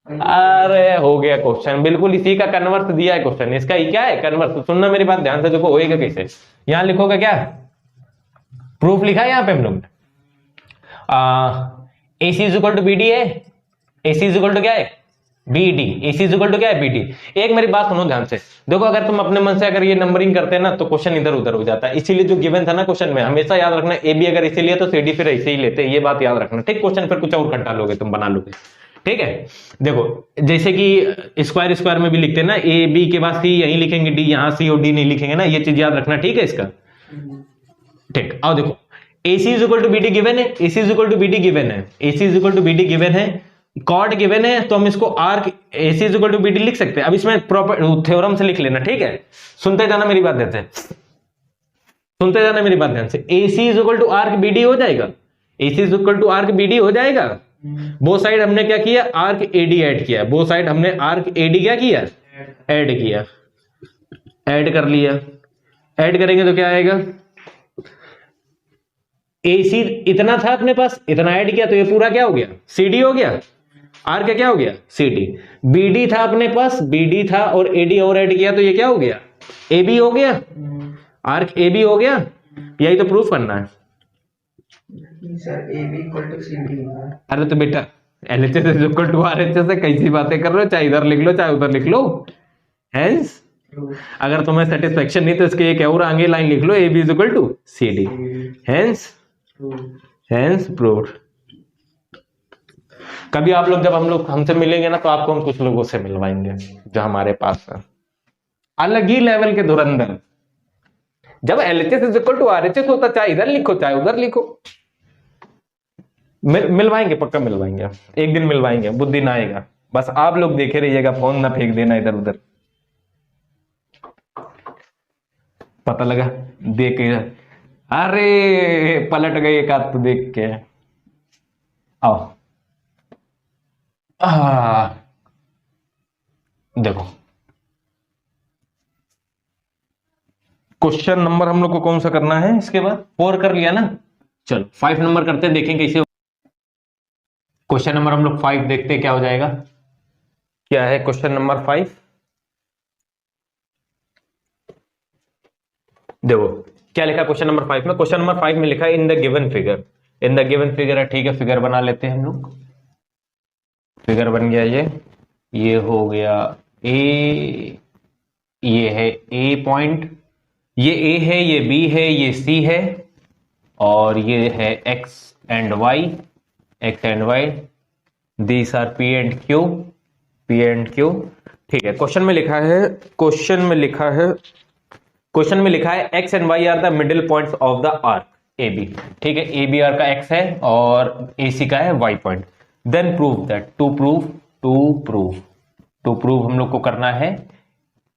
अरे हो गया क्वेश्चन, बिल्कुल इसी का कन्वर्स दिया है क्वेश्चन, इसका ही क्या है कन्वर्स। सुनना मेरी बात ध्यान से, देखो होएगा कैसे। यहां लिखोगे क्या, प्रूफ लिखा है यहाँ पे हम लोग ने, AC is equal to BD है, AC इज इक्वल टू क्या है BD, AC is equal to क्या है BD। एक मेरी बात सुनो ध्यान से, देखो अगर तुम अपने मन से अगर ये नंबरिंग करते हैं ना, तो क्वेश्चन इधर उधर हो जाता है। इसीलिए जो गिवन था ना क्वेश्चन में, हमेशा याद रखना, AB अगर इसे लिया तो CD फिर ऐसे ही लेते, ये बात याद रखना, ठीक। क्वेश्चन फिर कुछ और कटा लोगे तुम, बना लोगे, ठीक है। देखो जैसे कि स्क्वायर में भी लिखते हैं ना, AB के बाद C यहीं लिखेंगे, D यहाँ, C और D नहीं लिखेंगे ना, ये चीज याद रखना, ठीक है इसका, ठीक। आओ देखो, AC is equal to BD given है, AC is equal to BD given है, AC is equal to BD given है, कॉर्ड गिवन है, तो हम इसको arc AC is equal to BD लिख सकते हैं। अब इसमें प्रॉपर थ्योरम से लिख लेना, ठीक है। सुनते जाना मेरी बात ध्यान से, सुनते जाना मेरी बात ध्यान से। AC is equal to arc BD हो जाएगा, AC is equal to arc BD हो जाएगा। वो साइड हमने क्या किया, आर्क AD ऐड किया, वो साइड हमने आर्क AD क्या किया, ऐड किया, ऐड कर लिया। ऐड करेंगे तो क्या आएगा, AC इतना था अपने पास, इतना ऐड किया तो ये पूरा क्या हो गया, CD हो गया। आर क्या हो गया, CD। BD था अपने पास, BD था और AD और ऐड किया तो ये क्या हो गया, AB हो गया, आर्क AB हो गया। यही तो प्रूफ करना है sir, AB equal to CD। अरे तो बेटा LHS is equal to RHS से कैसी बातें कर रहे हो, चाहे इधर लिख लो चाहे उधर लिख लो। हेंस अगर तुम्हें सेटिस्फेक्शन नहीं तो इसके एक और आगे लाइन लिख लो, AB is equal to CD। Hence proved. कभी आप लोग जब हम लोग हमसे मिलेंगे ना, तो आपको हम कुछ लोगों से मिलवाएंगे जो हमारे पास है, अलग ही लेवल के धुरंधर। जब LHS is equal to RHS होता, चाहे इधर लिखो चाहे उधर लिखो, मिलवाएंगे, पक्का मिलवाएंगे, एक दिन मिलवाएंगे, बुद्धि ना आएगा। बस आप लोग देखे रहिएगा, फोन ना फेंक देना इधर उधर। पता लगा देख के, अरे पलट गए एक हाथ तो देख के। आओ देखो क्वेश्चन नंबर हम लोग को कौन सा करना है, इसके बाद 4 कर लिया ना, चलो 5 नंबर करते हैं, देखें कैसे। क्वेश्चन नंबर हम लोग 5 देखते हैं क्या हो जाएगा। क्या है क्वेश्चन नंबर 5, देखो क्या लिखा क्वेश्चन नंबर 5 में। क्वेश्चन नंबर 5 में लिखा है in the given figure, in the given figure है, ठीक है। फिगर बना लेते हैं हम लोग, फिगर बन गया ये हो गया A, ये है A पॉइंट, ये A है, ये B है, ये C है, और ये है X and Y, X and Y, these are P and Q, ठीक है। क्वेश्चन में लिखा है, क्वेश्चन में लिखा है X and Y are the middle points of the arc AB, ठीक है। AB आर्क का X है और AC का है Y point. Then prove that, to prove हम लोग को करना है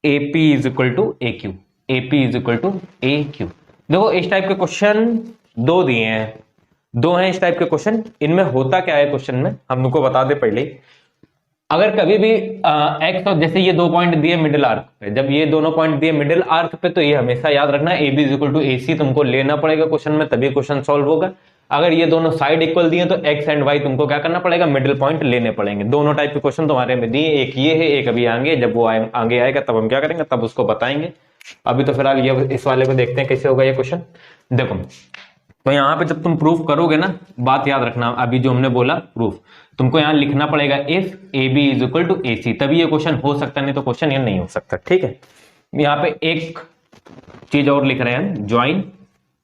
AP is equal to AQ, AP is equal to AQ। देखो इस टाइप के क्वेश्चन 2 दिए हैं, 2 हैं इस टाइप के क्वेश्चन। इनमें होता क्या है क्वेश्चन में, हम लोग को बता दे पहले ही। अगर कभी भी X और जैसे ये 2 पॉइंट दिए मिडिल आर्क पे, जब ये दोनों पॉइंट दिए मिडिल आर्क पे, तो ये हमेशा याद रखना AB is equal to AC तुमको लेना पड़ेगा क्वेश्चन में, तभी क्वेश्चन सॉल्व होगा। अगर ये दोनों साइड इक्वल दिए तो एक्स एंड वाई तुमको क्या करना पड़ेगा, मिडिल पॉइंट लेने पड़ेंगे। दोनों टाइप के क्वेश्चन तुम्हारे में दिए, एक ये है, एक अभी आगे, जब वो आगे आएगा तब हम क्या करेंगे, तब उसको बताएंगे। अभी तो फिलहाल ये इस वाले को देखते हैं कैसे होगा ये क्वेश्चन। देखो तो यहाँ पे जब तुम प्रूफ करोगे ना, बात याद रखना, अभी जो हमने बोला प्रूफ, तुमको यहाँ लिखना पड़ेगा if A B is equal to A C, तभी ये क्वेश्चन हो सकता, नहीं तो क्वेश्चन ये नहीं हो सकता। ठीक है, यहाँ पे एक चीज और लिख रहे हैं,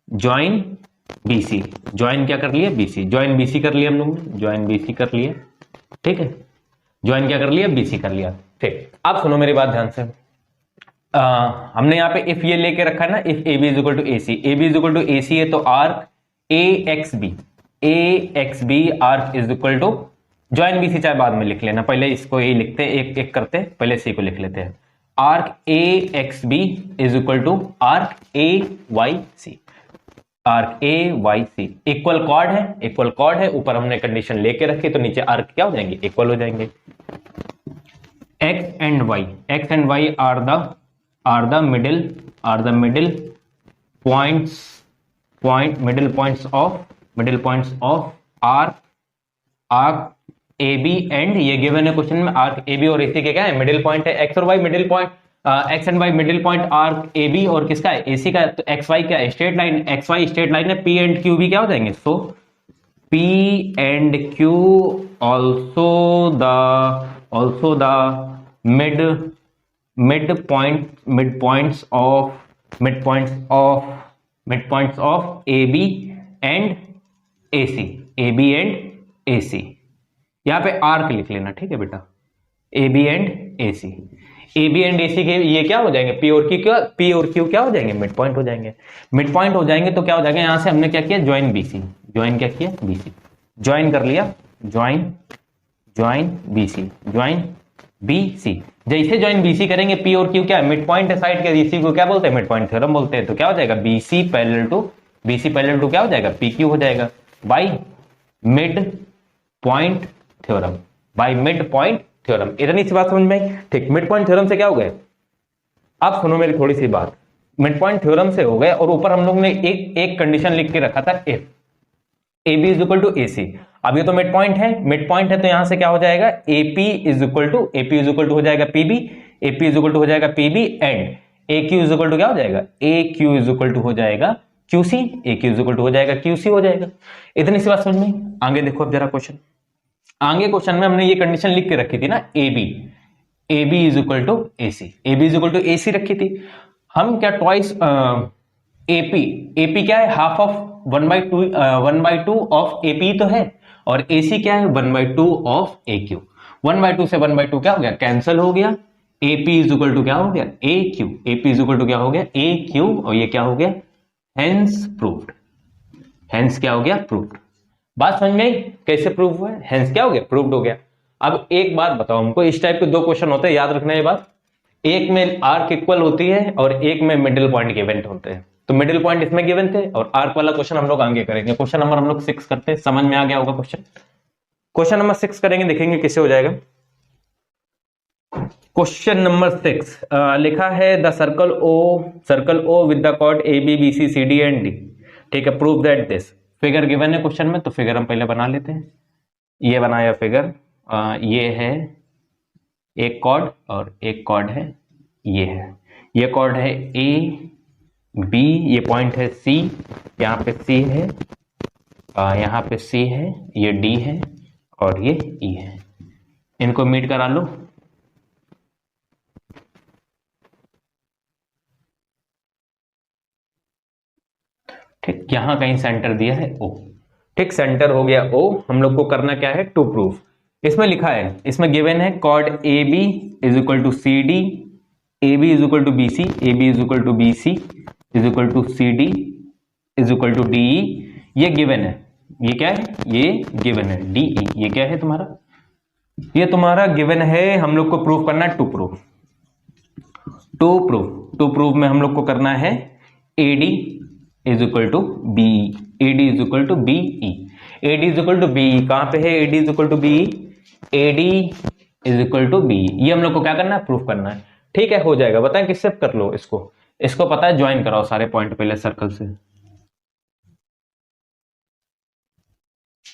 ज्वाइन बीसी। ज्वाइन क्या कर लिए, बीसी, ज्वाइन बीसी कर लिया हम लोग ने, ज्वाइन बीसी कर लिया। ठीक है, ज्वाइन क्या कर लिया, बीसी कर लिया। ठीक, अब सुनो मेरी बात ध्यान से। हमने यहाँ पे इफ ये लेके रखा है ना, if A B is equal to A C, A B is equal to A C है तो arc A X B arc is equal to join BC, चाहे बाद में लिख लेना, पहले इसको ए लिखते हैं, एक एक करते हैं, पहले सी को लिख लेते हैं। Arc A X B is equal to arc A Y C, arc A Y C equal chord है, इक्वल कॉर्ड है, ऊपर हमने कंडीशन लेके रखी तो नीचे आर्क क्या हो जाएंगे, इक्वल हो जाएंगे। X and Y are the middle points of arc A B and, ये गिवन है क्वेश्चन में, आर्क ए बी और एसी के क्या है, मिडिल पॉइंट है। एक्स और Y middle point, X and Y middle point arc A B और किसका है, एसी का है। तो एक्स वाई क्या है, straight line, X Y straight line है, पी एंड क्यू भी क्या हो जाएंगे, so P and Q also the mid points of A B and A C, यहां पे आर्क लिख लेना। ठीक है बेटा, ए बी एंड ए सी के ये क्या हो जाएंगे, पी और क्यू क्या हो जाएंगे, मिड पॉइंट हो जाएंगे। मिड पॉइंट हो जाएंगे तो क्या हो जाएगा, यहां से हमने क्या किया, ज्वाइन बीसी, ज्वाइन क्या किया, बीसी, ज्वाइन कर लिया, ज्वाइन बीसी। जैसे ज्वाइन बीसी करेंगे, पी और क्यू क्या है, मिड पॉइंट है साइड के, इसी को क्या बोलते हैं, मिड पॉइंट थ्योरम बोलते हैं। तो क्या हो जाएगा, बीसी पैरेलल टू क्या हो जाएगा, पी क्यू हो जाएगा, बाई मिड पॉइंट थ्योरम, इतनी सी बात समझ में आई। ठीक, मिड पॉइंट थ्योरम से क्या हो गए, अब सुनो मेरी थोड़ी सी बात, मिड पॉइंट थ्योरम से हो गए और ऊपर हम लोग ने एक कंडीशन लिख के रखा था, if A B is equal to A C. अब ये तो मिड पॉइंट है तो यहां से क्या हो जाएगा, एपी इज इक्वल टू हो जाएगा P B, A P is equal to हो जाएगा P B and A Q is equal to क्या हो जाएगा, A Q is equal to हो जाएगा Q C, A Q is equal to हो जाएगा क्यूसी हो जाएगा। इतनी सी बात समझ में। आगे देखो अब जरा क्वेश्चन, आगे क्वेश्चन में हमने ये कंडीशन लिख के रखी थी ना, A B is equal to A C रखी थी। हम क्या ट्वाइस एपी क्या है, हाफ ऑफ 1/2 ऑफ एपी तो है, और एसी क्या है, 1/2 ऑफ ए क्यू। 1/2 से 1/2 क्या हो गया, कैंसिल हो गया। एपी इज इक्वल टू क्या हो गया, A Q, AP is equal to क्या हो गया, ए क्यू, और ये क्या हो गया, हेंस प्रूव्ड, हेंस क्या हो गया, प्रूव्ड। बात समझ में आई कैसे प्रूव हुआ है, हेंस क्या हो गया, प्रूव्ड हो गया। अब एक बात बताओ हमको, इस टाइप के दो क्वेश्चन होते हैं, याद रखना ये बात, एक में आर्क इक्वल होती है और एक में मिडिल पॉइंट गिवन होते हैं। तो मिडिल पॉइंट इसमें गिवन थे और आर्क वाला क्वेश्चन हम लोग आगे करेंगे। क्वेश्चन नंबर हम लोग 6 करते हैं, समझ में आ गया होगा क्वेश्चन नंबर 6 करेंगे, देखेंगे किससे हो जाएगा। क्वेश्चन नंबर 6 लिखा है, the circle O with the chord A B B C C D and D. ठीक है, prove that this, figure given है क्वेश्चन में, तो फिगर हम पहले बना लेते हैं। ये बनाया फिगर, ये है एक कॉर्ड और एक कॉर्ड है, ये कॉर्ड है ए बी, ये पॉइंट है सी, यहाँ पे सी है, यहाँ पे सी है, ये डी है और ये ई है। इनको मीट करा लो। ठीक, यहां कहीं सेंटर दिया है ओ। ठीक, सेंटर हो गया ओ। हम लोग को करना क्या है, टू प्रूफ। इसमें लिखा है, इसमें गिवन है chord A B is equal to C D, A B is equal to B C, A B is equal to B C is equal to C D is equal to D E. ये given है, ये क्या है, ये given है D E. ये क्या है तुम्हारा, ये तुम्हारा गिवन है। हम लोग को प्रूफ करना है टू प्रूफ में हम लोग को करना है A D is equal to B, A D is equal to B E, A D is equal to B. कहां पे है A D is equal to B, A D is equal to B. ये हम लोग को क्या करना है, प्रूफ करना है। ठीक है, हो जाएगा। बताएं किससे कर लो इसको पता है, ज्वाइन कराओ सारे पॉइंट पहले सर्कल से।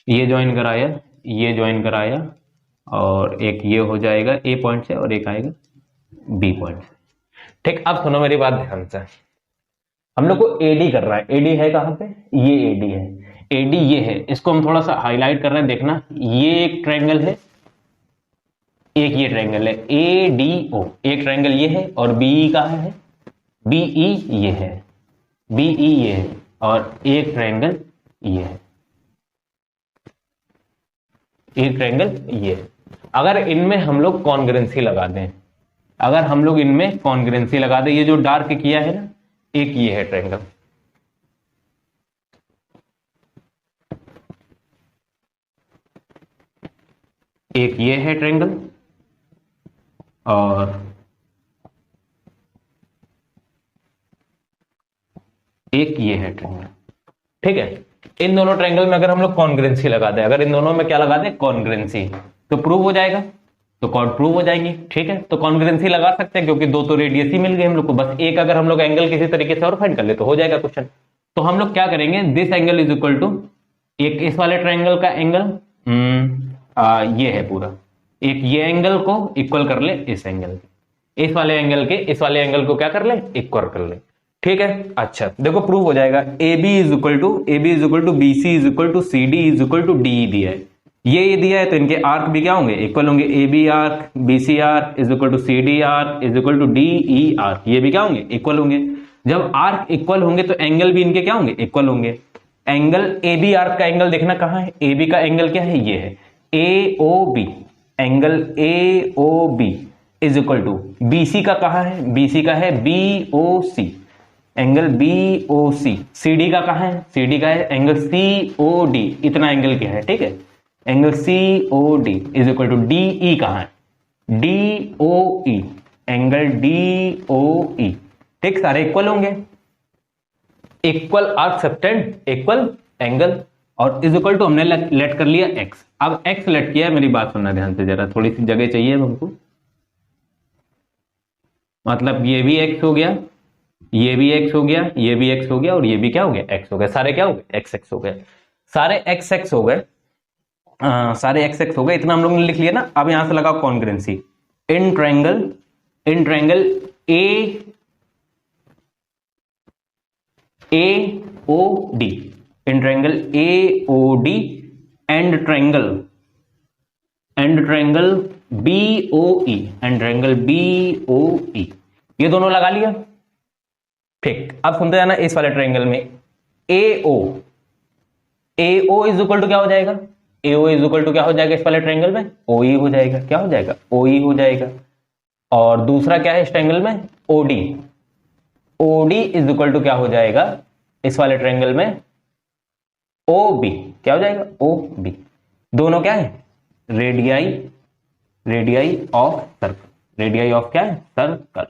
ये ज्वाइन कराया, ये ज्वाइन कराया, और एक ये हो जाएगा ए पॉइंट से और एक आएगा बी पॉइंट से। ठीक, अब सुनो मेरी बात ध्यान से। हम लोग को एडी कर रहा है, एडी है कहां पे, ये एडी है, एडी ये है, इसको हम थोड़ा सा हाईलाइट कर रहे हैं, देखना ये एक ट्रायंगल है, एक ये ट्रायंगल है ए डी ओ, एक ट्रायंगल ये है, और बीई कहां है, बीई ये है, बीई ये है, और एक ट्रायंगल ये है, एक ट्रायंगल ये है। अगर इनमें हम लोग कॉन्ग्रुएंसी लगा दें, अगर हम लोग इनमें कॉन्ग्रुएंसी लगा दें, ये जो डार्क किया है ना, एक ये है ट्रायंगल, एक ये है ट्रायंगल, और एक ये है ट्रायंगल। ठीक है, इन दोनों ट्रायंगल में अगर हम लोग कॉन्ग्रुएंसी लगा दें, अगर इन दोनों में क्या लगा दें, कॉन्ग्रुएंसी, तो प्रूव हो जाएगा, तो कॉर्ड प्रूव हो जाएंगी। ठीक है, तो कॉन्ग्रुएंसी लगा सकते हैं क्योंकि दो तो रेडियस ही मिल गए हम लोग को, बस एक अगर हम लोग एंगल किसी तरीके से और फाइंड कर ले तो हो जाएगा क्वेश्चन। तो हम लोग क्या करेंगे, this angle is equal to, एक इस वाले ट्रायंगल का एंगल ये है पूरा, एक ये एंगल को इक्वल कर ले इस एंगल के, इस वाले एंगल के इस वाले एंगल को क्या कर ले, इक्वल कर ले। ठीक है, अच्छा देखो प्रूव हो जाएगा, A B is equal to B C is equal to C D is equal to D दिया है, ये दिया है, तो इनके आर्क भी क्या होंगे, इक्वल होंगे, A B arc B C arc is equal to C D arc is equal to D E arc, ये भी क्या होंगे, इक्वल होंगे। जब आर्क इक्वल होंगे तो एंगल भी इनके क्या होंगे, इक्वल होंगे। एंगल ए बी आर्क का एंगल देखना कहां है, ए बी का एंगल क्या है, ये है A O B, angle A O B is equal to B C का कहां है, बी सी का है B O C, angle B O C, C D का कहां है, सी डी का है एंगल सी ओ डी, इतना एंगल क्या है। ठीक है, angle C O D is equal to D E कहां है, D O E, angle D O E. ठीक, सारे इक्वल होंगे, equal arc subtend equal angle, और इज इक्वल टू हमने लेट कर लिया एक्स। अब एक्स लेट किया है, मेरी बात सुनना ध्यान से जरा, थोड़ी सी जगह चाहिए हमको, मतलब ये भी एक्स हो गया, ये भी एक्स हो गया, ये भी एक्स हो गया, और ये भी क्या हो गया, एक्स हो गया, सारे क्या हो गए, एक्स एक्स हो गए, सारे एक्स एक्स हो गए, सारे एक्स एक्स हो गए, इतना हम लोग ने लिख लिया ना। अब यहां से लगाओ congruency, in triangle A O D, in triangle A O D and triangle B O E, and triangle B O E, ये दोनों लगा लिया। ठीक, अब सुनते जाना, इस वाले ट्रायंगल में ए ओ इज इक्वल टू क्या हो जाएगा, ए ओ इज इक्वल टू क्या हो जाएगा, इस वाले ट्रायंगल में ओ ई हो जाएगा, क्या हो जाएगा, ओ ई हो जाएगा। और दूसरा क्या है इस ट्रायंगल में, ओडी इज इक्वल टू क्या हो जाएगा इस वाले ट्रायंगल में, ओ बी, क्या हो जाएगा, ओ बी। दोनों क्या है, radii of circle, radii of क्या है, सर्कल,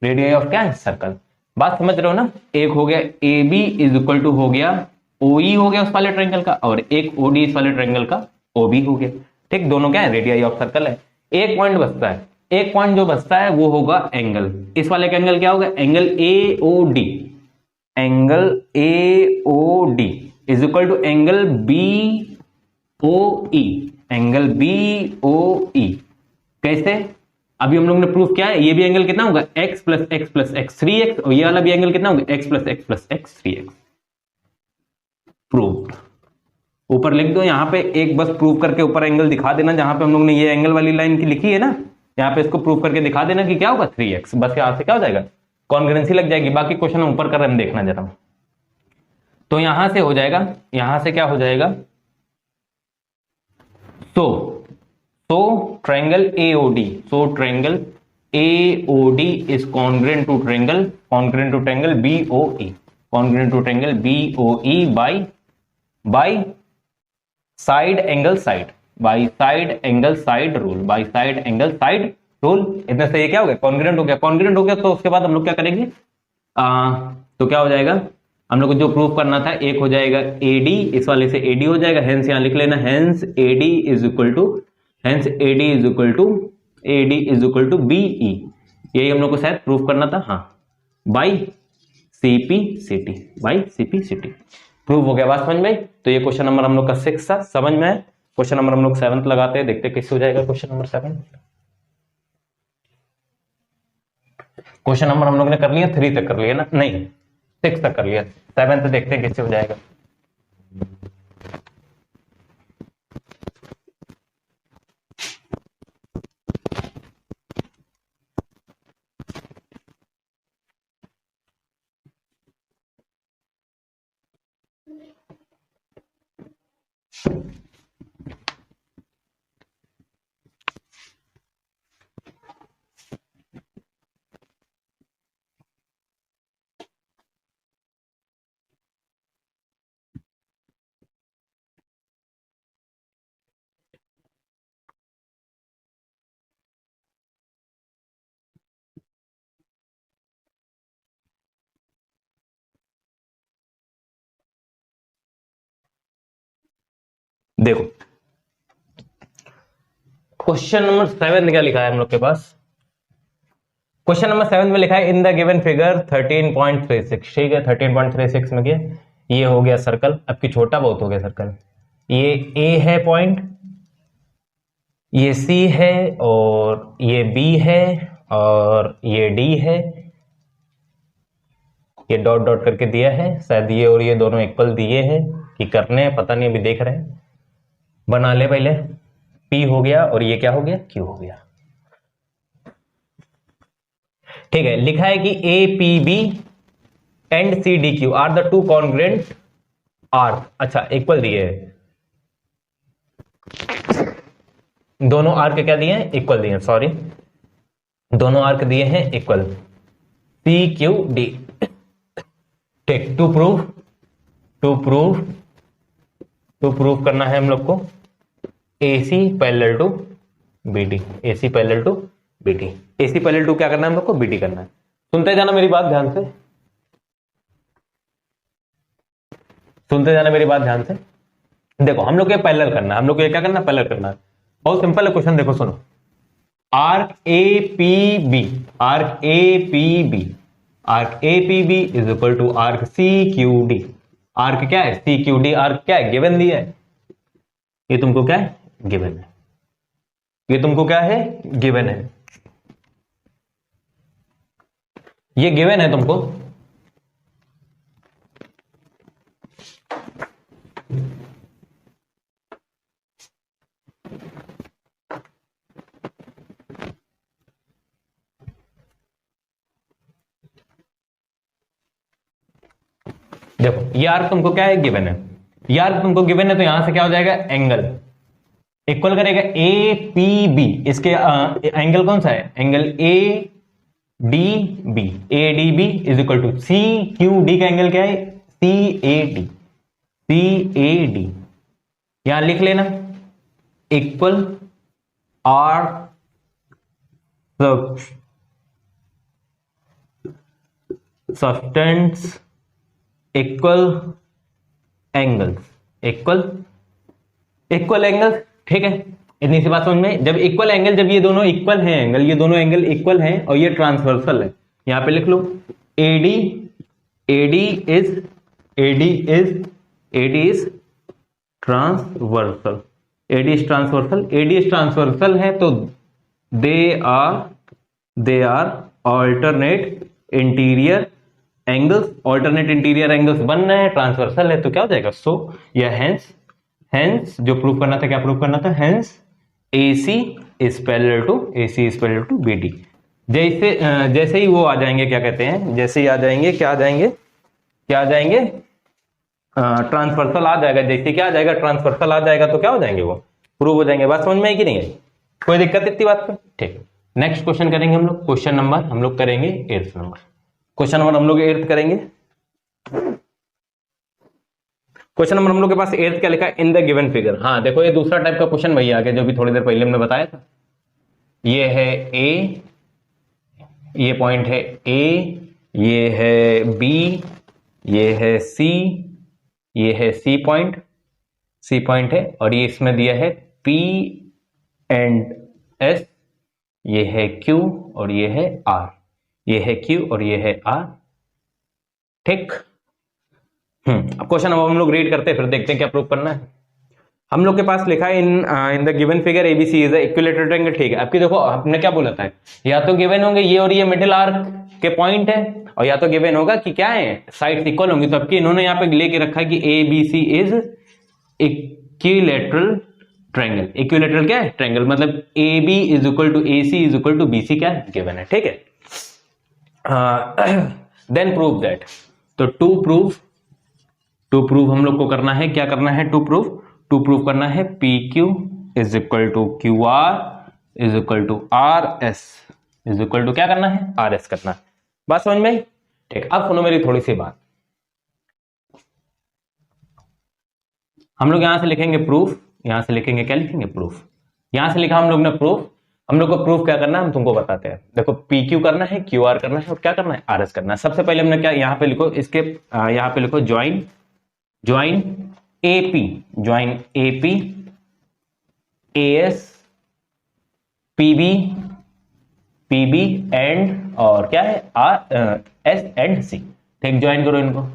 रेडियाई ऑफ क्या है, सर्कल। बात समझ रहे हो ना, एक हो गया A B is equal to हो गया ओ ई हो गया उस वाले ट्रायंगल का, और एक ओ डी इस वाले ट्रायंगल का ओ बी हो गया। ठीक, दोनों क्या है, रेडियाई ऑफ सर्कल है। एक पॉइंट बचता है, एक पॉइंट जो बचता है वो होगा एंगल, इस वाले का एंगल क्या होगा, angle A O D, angle A O D is equal to angle B O E, angle B O E. कैसे, अभी हम लोग ने प्रूफ किया है, ये भी एंगल कितना होगा, x plus x plus x 3x, और ये वाला भी एंगल कितना होगा, x plus x plus x 3x। Prove, ऊपर लिख दो, यहां पे एक बस प्रूव करके ऊपर एंगल दिखा देना, जहां पे हम लोग ने ये एंगल वाली लाइन की लिखी है ना, यहाँ पे इसको प्रूव करके दिखा देना कि क्या होगा 3x, बस यहां से क्या हो जाएगा, कॉन्ग्रुएंसी लग जाएगी। बाकी क्वेश्चन ऊपर कर रहे हैं, देखना जरा। तो यहां से हो जाएगा, यहां से क्या हो जाएगा, so triangle AOD, so triangle AOD is congruent to triangle BOE, congruent to triangle BOE by side angle side, by side angle side rule, by side angle side rule। इतने से ये क्या हो गया, congruent हो गया, congruent हो गया। तो उसके बाद हम लोग क्या करेंगे, तो क्या हो जाएगा, हम लोग को जो प्रूफ करना था, एक हो जाएगा AD, इस वाले से AD हो जाएगा, हेंस यहां लिख लेना, hence AD is equal to BE, यही हम लोग को शायद प्रूफ करना था, हाँ, बाई CP CT, प्रूव हो गया, बात समझ में? तो ये क्वेश्चन नंबर हम लोग का 6 था, समझ में? क्वेश्चन नंबर हम लोग 7 लगाते हैं, देखते कैसे हो जाएगा क्वेश्चन नंबर 7। क्वेश्चन नंबर हम लोग ने कर लिया 3 तक कर लिया ना, नहीं 6 तक कर लिया, 7 देखते हैं कैसे हो जाएगा। देखो क्वेश्चन नंबर 7 क्या लिखा है हम लोग के पास? क्वेश्चन नंबर 7 में लिखा है इन द गिवन फिगर 13.36, ठीक है 13.36 में क्या ये हो गया सर्कल, अब की छोटा बहुत हो गया सर्कल, ये ए है पॉइंट, ये सी है और ये बी है और ये डी है, ये डॉट डॉट करके दिया है, शायद ये और ये दोनों इक्वल दिए हैं कि करने हैं पता नहीं, अभी देख रहे हैं, बना ले पहले। P हो गया और ये क्या हो गया, Q हो गया, ठीक है। लिखा है कि A P B and C D Q are the two congruent arc, अच्छा इक्वल दिए हैं, दोनों आर्क क्या दिए हैं, इक्वल दिए हैं, सॉरी दोनों आर्क दिए हैं इक्वल, सी क्यू डी, ठीक। टू प्रूव करना है हम लोग को AC parallel to BD, AC parallel to BD, AC parallel to क्या करना है हम लोग को, BD करना है। सुनते जाना मेरी बात ध्यान से, सुनते जाना मेरी बात ध्यान से। देखो हम लोग को पैरेलल करना है, हम लोग को क्या करना है, पैरेलल करना है। बहुत सिंपल है क्वेश्चन, देखो सुनो, arc APB, arc APB, arc APB is equal to arc CQD, arc क्या है, CQD आर्क क्या है, गिवन दिया है, ये तुमको क्या है, गिवन है, ये तुमको क्या है, गिवन है, ये गिवन है तुमको। देखो ये आर्क तुमको क्या है, गिवन है, ये आर्क तुमको गिवन है, तो यहां से क्या हो जाएगा, एंगल इक्वल करेगा APB, इसके एंगल कौन सा है, angle ADB, ADB is equal to CQD का एंगल क्या है, CAD, CAD यहां लिख लेना, equal are subtends equal angles, equal angles, ठीक है। इतनी सी बात समझ में, जब इक्वल एंगल, जब ये दोनों इक्वल हैं एंगल, ये दोनों एंगल इक्वल हैं और ये ट्रांसवर्सल है, यहां पे लिख लो AD is transversal, AD is transversal है, तो they are alternate interior angles बन रहे हैं, ट्रांसवर्सल है तो क्या हो जाएगा, सो या हेंस जो प्रूव करना था, क्या प्रूव करना था, hence AC is parallel to BD। जैसे ही वो आ जाएंगे, क्या कहते हैं, जैसे ही आ जाएंगे, क्या आ जाएंगे ट्रांसवर्सल आ जाएगा, जैसे क्या आ जाएगा, ट्रांसवर्सल आ जाएगा तो क्या हो जाएंगे, वो प्रूव हो जाएंगे। बात समझ में है कि नहीं है, कोई दिक्कत इतनी बात पे, ठीक। नेक्स्ट क्वेश्चन करेंगे हम लोग, क्वेश्चन नंबर हम लोग करेंगे 8th नंबर, क्वेश्चन नंबर हम लोग 8th करेंगे। क्वेश्चन नंबर हम लोग के पास 8th क्या लिखा है, इन द गिवन फिगर। हाँ देखो ये दूसरा टाइप का क्वेश्चन वही आ गया जो भी थोड़ी देर पहले हमने बताया था, ये है A, ये पॉइंट है A, ये है B, ये है C, ये है C पॉइंट है, और ये इसमें दिया है P एंड S, ये है Q और ये है R, ये है Q और ये है R, ठीक। अब क्वेश्चन अब हम लोग रीड करते हैं, फिर देखते हैं क्या प्रूव करना है। हम लोग के पास लिखा है in the given figure ABC is equilateral triangle. ठीक है, अब की देखो हमने क्या बोला था, या तो गिवन होंगे ये और ये मिडिल आर्क के पॉइंट है, और या तो गिवन होगा कि क्या है साइड्स इक्वल होंगी। तो अब की इन्होंने यहाँ पे लेके रखा है कि A B C is equilateral triangle. Equilateral क्या है, ट्रायंगल, मतलब A B is equal to A C is equal to B C क्या है, गिवन है। ठीक है, देन प्रूव दैट। तो टू प्रूव हम लोग को करना है, क्या करना है, टू प्रूव करना है P Q is equal to Q R is equal to R S is equal to क्या करना है, आर एस करना है। बात समझ में? ठीक, अब सुनो मेरी थोड़ी सी बात। हम लोग यहां से लिखेंगे प्रूफ, यहां से लिखेंगे क्या, लिखेंगे प्रूफ। यहां से लिखा हम लोग ने प्रूफ, हम लोग को प्रूफ क्या करना है हम तुमको बताते हैं। देखो पी क्यू करना है, क्यू आर करना है, और क्या करना है, आर एस करना है। सबसे पहले हमने क्या यहाँ पे लिखो, इसके यहाँ पे लिखो join AP, join AP AS PB and और क्या है आर एस एंड सी। ठीक, ज्वाइन करो इनको,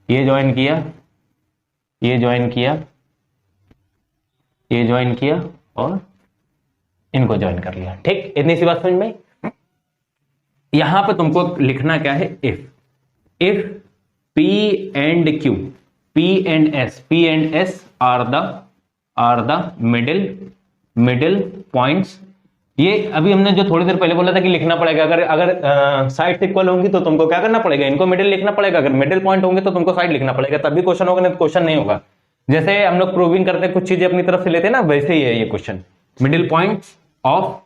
ये ज्वाइन किया, ये ज्वाइन किया, ये ज्वाइन किया और इनको ज्वाइन कर लिया। ठीक, इतनी सी बात समझ में। यहां पे तुमको लिखना क्या है, if P and Q, P and S are the middle points। ये अभी हमने जो थोड़ी देर पहले बोला था कि लिखना पड़ेगा, अगर साइड इक्वल होंगी तो तुमको क्या करना पड़ेगा, इनको मिडिल लिखना पड़ेगा, अगर मिडिल पॉइंट होंगे तो तुमको साइड लिखना पड़ेगा, तभी क्वेश्चन होगा, नहीं तो क्वेश्चन नहीं होगा। जैसे हम लोग प्रूविंग करते हैं, कुछ चीजें अपनी तरफ से लेते हैं ना, वैसे ही है ये question. Middle points of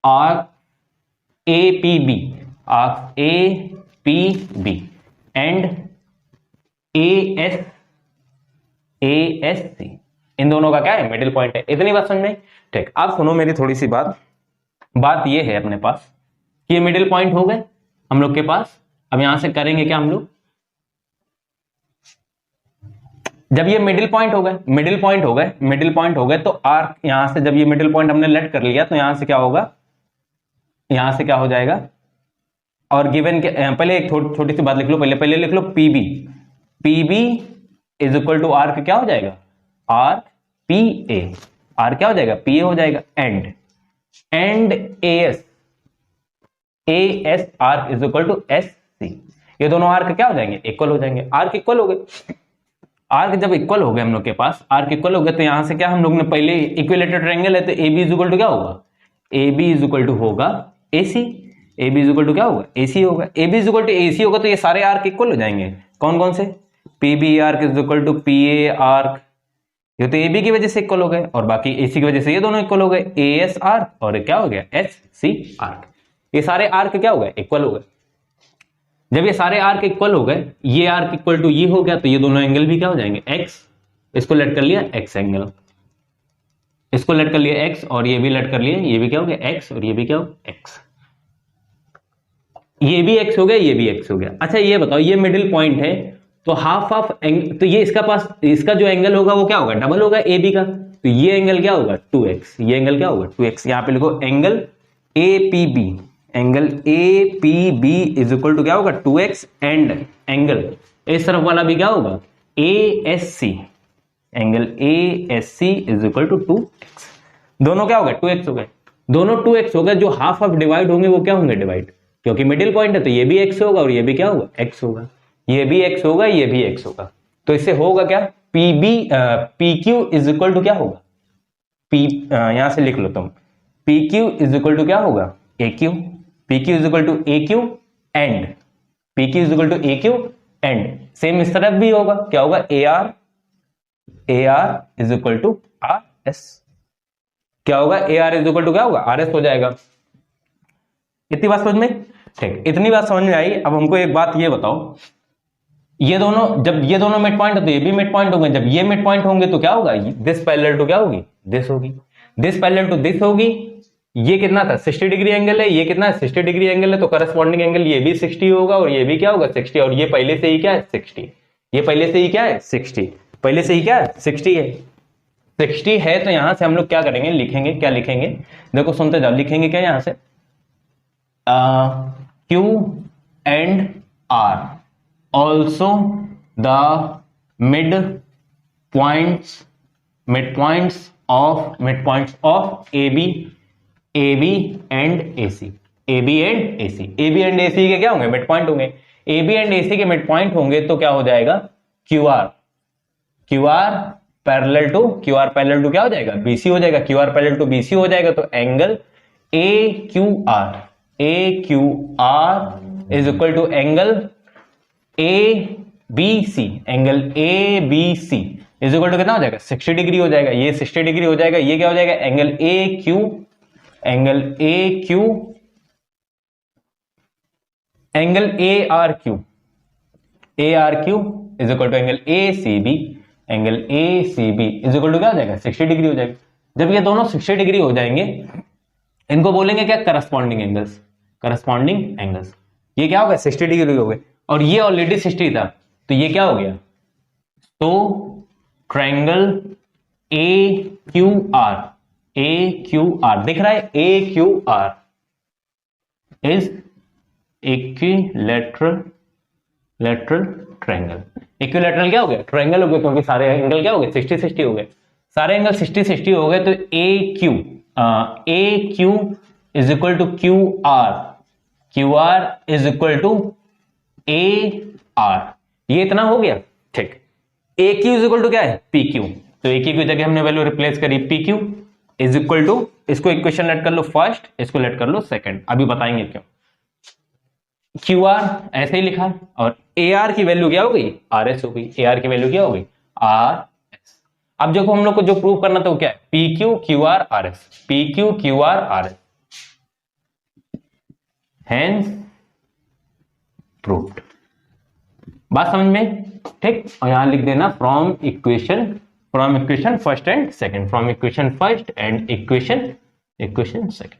R A P B and A S C, इन दोनों का क्या है, मिडिल पॉइंट है। इतनी बात समझ में? ठीक, अब सुनो मेरी थोड़ी सी बात ये है अपने पास कि ये मिडिल पॉइंट हो गए हम लोग के पास। अब यहां से करेंगे क्या हम लोग, जब ये मिडिल पॉइंट हो गए तो आर्क यहां से, जब ये मिडिल पॉइंट हमने लेट कर लिया तो यहां से क्या होगा, यहां से क्या हो जाएगा, और गिवन के पहले एक छोटी सी बात लिख लो, पहले लिख लो PB is equal to arc क्या हो जाएगा, आर पी ए, आर क्या हो जाएगा, पी ए हो जाएगा, and S arc is equal to S C. ये दोनों आर्क क्या हो जाएंगे, इक्वल हो जाएंगे। आर्क इक्वल हो गए, आर्क जब इक्वल हो गए हम लोग के पास, आर्क इक्वल हो गए तो यहां से क्या हम लोग ने पहले इक्विलेटरल ट्रायंगल है तो A B is equal to क्या होगा, A B is equal to होगा A C, A B is equal to क्या होगा, ए सी होगा। A B is equal to A C होगा तो ये सारे आर्क इक्वल हो जाएंगे। कौन कौन से, P B arc is equal to P A arc, ये तो ए बी की वजह से इक्वल हो गए, और बाकी ए सी की वजह से ये दोनों इक्वल हो गए, ए एस आर्क और क्या हो गया, एस सी आर्क। ये सारे आर्क क्या हो गए, इक्वल हो गए। जब ये सारे आर्क इक्वल हो गए, ये आर्क इक्वल टू ये हो गया, तो ये दोनों एंगल भी क्या हो जाएंगे, एक्स, इसको लेट कर लिया एक्स एंगल, इसको लेट कर लिया एक्स, और ये भी लेट कर लिया, ये भी क्या हो गया एक्स, और ये भी क्या हो एक्स, ये भी एक्स हो गया, ये भी एक्स हो गया। अच्छा ये बताओ, ये मिडिल पॉइंट है तो हाफ ऑफ एंगल, तो ये इसका जो एंगल होगा वो क्या होगा, डबल होगा ए बी का, तो ये एंगल क्या होगा 2x, ये एंगल क्या होगा 2x। यहां पे लिखो angle A P B, angle A P B is equal to क्या होगा 2x, एंड एंगल इस तरफ वाला भी क्या होगा A S C, angle A S C is equal to 2x। दोनों क्या हो गए 2x हो गए, दोनों 2x हो गए। जो हाफ ऑफ डिवाइड होंगे वो क्या होंगे, डिवाइड, क्योंकि मिडिल पॉइंट है तो ये भी x होगा और ये भी क्या होगा x होगा, ये भी x होगा, ये भी x होगा। तो इससे होगा क्या, P Q is equal to क्या होगा, यहां से लिख लो तुम, P Q is equal to क्या होगा A Q, P Q is equal to A Q and, P Q is equal to A Q and, same इस तरफ भी होगा, क्या होगा A R is equal to R S, क्या होगा A R is equal to क्या होगा आर एस हो जाएगा। इतनी बात समझ में, ठीक, इतनी बात समझ में आई। अब हमको एक बात ये बताओ, ये दोनों, जब ये दोनों मिड पॉइंट है तो ये भी मिड पॉइंट होंगे, जब ये मिड पॉइंट होंगे तो क्या होगा, दिस पैरेलल टू क्या होगी, दिस होगी, दिस पैरेलल टू दिस होगी। ये कितना था 60 डिग्री एंगल है, ये कितना है 60 डिग्री एंगल है, तो करस्पॉन्डिंग एंगल ये भी 60 होगा और ये भी क्या होगा 60, और ये पहले से ही क्या है 60, ये पहले से ही क्या है 60, पहले से ही क्या है 60 है, 60 है। तो यहां से हम लोग क्या करेंगे, लिखेंगे, क्या लिखेंगे, देखो सुनते जाओ, लिखेंगे क्या यहां से, Q and are also the midpoints of AB and AC। AB and AC, AB and AC के क्या होंगे? मिड पॉइंट होंगे। AB एंड AC के मिड पॉइंट होंगे तो क्या हो जाएगा? QR पैरेलल टू क्या हो जाएगा? BC हो जाएगा। QR पैरेलल टू BC हो जाएगा तो angle AQR is equal to angle ABC, angle ABC is equal to कितना हो जाएगा? 60 डिग्री हो जाएगा। ये 60 डिग्री हो जाएगा, ये क्या हो जाएगा? Angle AQ angle ARQ is equal to angle ACB is equal to क्या हो जाएगा? 60 डिग्री हो जाएगा। जब ये दोनों 60 डिग्री हो जाएंगे, इनको बोलेंगे क्या? Corresponding angles. ये क्या हो गया? 60 डिग्री हो गए और ये ऑलरेडी 60 था तो ये क्या हो गया? तो ट्रायंगल AQR दिख रहा है? AQR is equilateral triangle. Equilateral क्या हो गया? ट्रायंगल हो गया, क्योंकि सारे एंगल क्या हो गए? 60-60 हो गए। सारे एंगल 60-60 हो गए तो AQ is equal to QR is equal to AR। ये इतना हो गया, ठीक। AQ इज इक्वल टू क्या है? PQ। तो AQ की जगह हमने वैल्यू रिप्लेस करी PQ इज इक्वल टू, इसको इक्वेशन लेट कर लो फर्स्ट, इसको लेट कर लो सेकंड, अभी बताएंगे क्यों। QR ऐसे ही लिखा और AR की वैल्यू क्या हो गई? RS हो गई। AR की वैल्यू क्या हो गई? RS। अब देखो हम लोग को जो प्रूव करना था वो क्या है? PQ QR RS, hence proved. बात समझ में? ठीक। और यहां लिख देना from equation first and second, from equation first and equation second.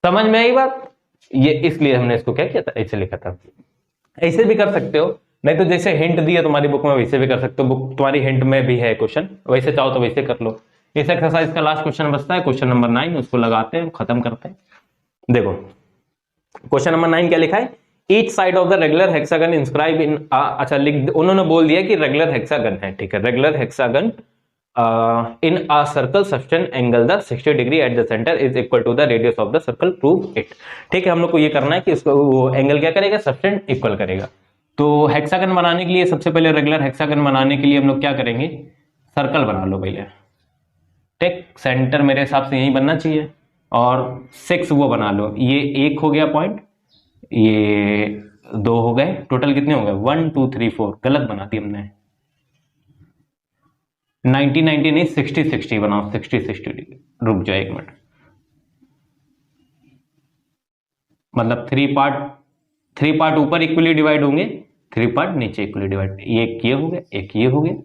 समझ में आई बात? ये इसलिए हमने इसको क्या किया था? ऐसे लिखा था। ऐसे भी कर सकते हो, नहीं तो जैसे हिंट दिया तुम्हारी बुक में वैसे भी कर सकते हो। बुक तुम्हारी हिंट में भी है क्वेश्चन, वैसे चाहो तो वैसे कर लो। इस एक्सरसाइज का लास्ट क्वेश्चन बचता है, क्वेश्चन नंबर 9, उसको लगाते हैं, खत्म करते हैं। देखो क्वेश्चन नंबर 9 क्या लिखा है? Each side of the regular hexagon inscribe in, अच्छा लिख, उन्होंने बोल दिया कि रेगुलर हेक्सागन है, ठीक है। Regular hexagon in a circle sustain angle the 60 degree at the center is equal to the radius of the circle, prove it. ठीक है, हम लोग को ये करना है कि इसको वो एंगल क्या करेगा? सस्टेन इक्वल करेगा। तो हेक्सागन बनाने के लिए सबसे पहले, रेगुलर हेक्सागन बनाने के लिए हम लोग क्या करेंगे? सर्कल बना लो पहले। ठीक, सेंटर मेरे हिसाब से यही बनना चाहिए और 6 वो बना लो। ये 1 हो गया पॉइंट, ये 2 हो गए, टोटल कितने हो गए? 1 2 3 4। गलत बना दी हमने, 90 90 नहीं, 60 60 बनाओ, 60 60 डिग्री। रुक जाओ 1 मिनट, मतलब 3 पार्ट ऊपर इक्वली डिवाइड होंगे, 3 पार्ट नीचे इक्वली डिवाइड। एक ये हो गया, एक ये हो गया,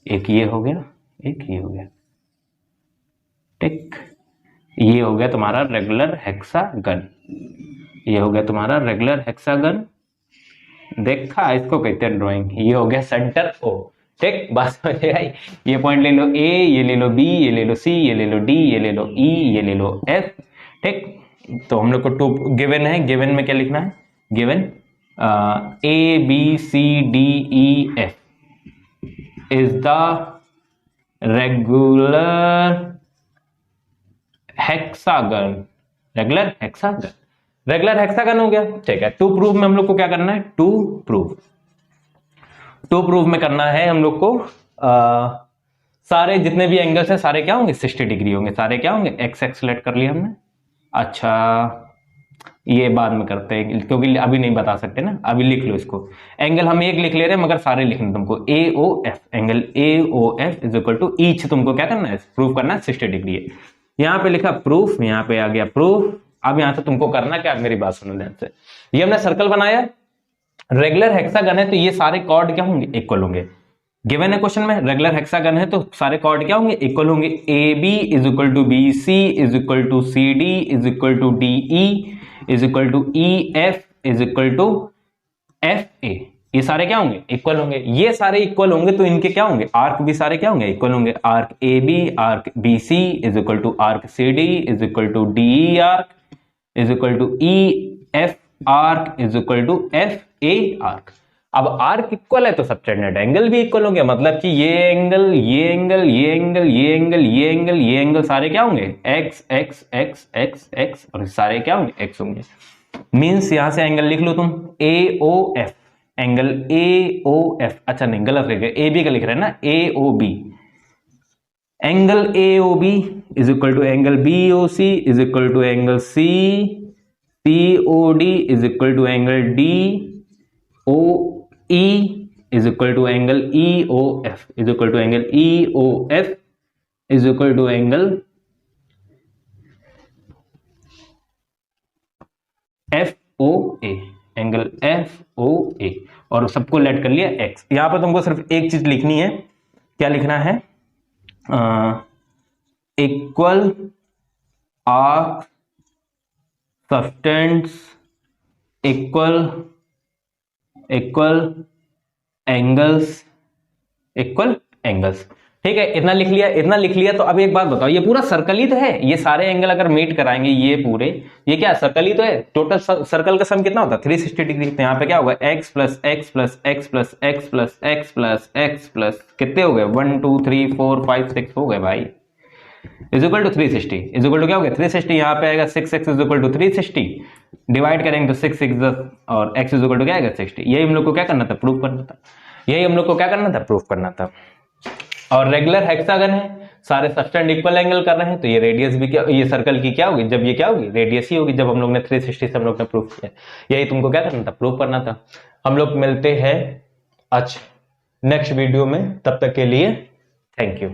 एक ये हो गया, एक ये हो गया। ठीक, ये हो गया तुम्हारा रेगुलर हेक्सागन। ये हो गया तुम्हारा रेगुलर हेक्सागन। देखा, इसको कहते हैं ड्राइंग। ये हो गया सेंटर O। ठीक, बात समझ आई? ये पॉइंट ले लो A, ये ले लो B, ये ले लो C, ये ले लो D, ये ले लो E, ये ले लो F। ठीक, तो हम लोग को 2 गिवन है। गिवन में क्या लिखना है? Given A B C D E F is the regular hexagon. Regular hexagon हो गया, ठीक है। टू प्रूफ में हम लोग को क्या करना है? टू प्रूफ में करना है हम लोग को सारे जितने भी एंगल्स हैं सारे क्या होंगे? 60 डिग्री होंगे। सारे क्या होंगे? एक्स सेलेक्ट कर लिया हमने। अच्छा, ये बाद में करते हैं क्योंकि अभी नहीं बता सकते ना, अभी लिख लो इसको। एंगल हम एक लिख ले रहे हैं मगर सारे लिखने तुमको। AOF, angle AOF is equal to each, तुमको क्या करना है? प्रूफ करना है 60 डिग्री है। यहाँ पे लिखा प्रूफ, यहाँ पे आ गया प्रूफ। अब यहाँ से तुमको करना क्या? मेरी बात सुनो ध्यान से। ये हमने सर्कल बनाया, रेगुलर हेक्सागन है तो ये सारे कॉर्ड क्या होंगे? इक्वल होंगे। गिवन है क्वेश्चन में, रेगुलर हेक्सागन है तो सारे कॉर्ड क्या होंगे? इक्वल होंगे। AB is equal to BC is equal to CD is equal to DE is equal to EF is equal to FA। ये सारे क्या होंगे? इक्वल होंगे। ये सारे इक्वल होंगे तो इनके क्या होंगे? आर्क भी सारे क्या होंगे? इक्वल होंगे। Arc AB arc BC is equal to arc CD is equal to DE arc is equal to EF arc is equal to FA। A arc. अब आर्क इक्वल है तो सबटेंडेड एंगल भी equal होंगे, मतलब कि ये angle, ये angle, ये एंगल, ये एंगल, ये एंगल, ये एंगल सारे क्या होंगे, x x x x x, और सारे क्या होंगे, एक्स होंगे। मींस यहां से एंगल लिख लो तुम A O F, angle A O F, अच्छा नहीं गलत लिख रहे, ए बी का लिख रहे हैं ना, A O B, angle A O B is equal to angle B O C is equal to angle C C O D is equal to angle D O E is equal to angle E O F is equal to angle E O F is equal to angle F O A, angle F O A, और सबको late कर लिया x. यहां पर तुमको सिर्फ एक चीज लिखनी है, क्या लिखना है, equal arc substance equal angles equal angles. ठीक है, इतना लिख लिया, इतना लिख लिया। तो अब एक बात बताओ, ये पूरा सर्कल ही तो है, ये सारे एंगल अगर मीट कराएंगे ये पूरे, ये क्या सर्कल ही तो है, टोटल सर्कल का सम कितना होता है 360 डिग्री। तो यहाँ पे क्या होगा, x plus x plus x plus x plus x plus x plus कितने हो गए, 1 2 3 4 5 6 हो गए भाई, is equal to 360, is equal to क्या हो गया 360, यहाँ पे आएगा 6x is equal to 360, divide करेंगे तो 6 6 और x इज इक्वल टू क्या आएगा 60। यही हम लोग को क्या करना था, प्रूफ करना था, यही हम लोग को क्या करना था, प्रूफ करना था। और रेगुलर हेक्सागन है, सारे सब्सटेंड इक्वल एंगल कर रहे हैं, तो ये रेडियस भी क्या, ये सर्कल की क्या होगी, जब ये क्या होगी, रेडियस ही होगी, जब हम लोग ने 360 से हम लोग ने प्रूफ किया। यही तुमको क्या करना था, प्रूफ करना था। हम लोग मिलते हैं अच्छा नेक्स्ट वीडियो में, तब तक के लिए थैंक यू।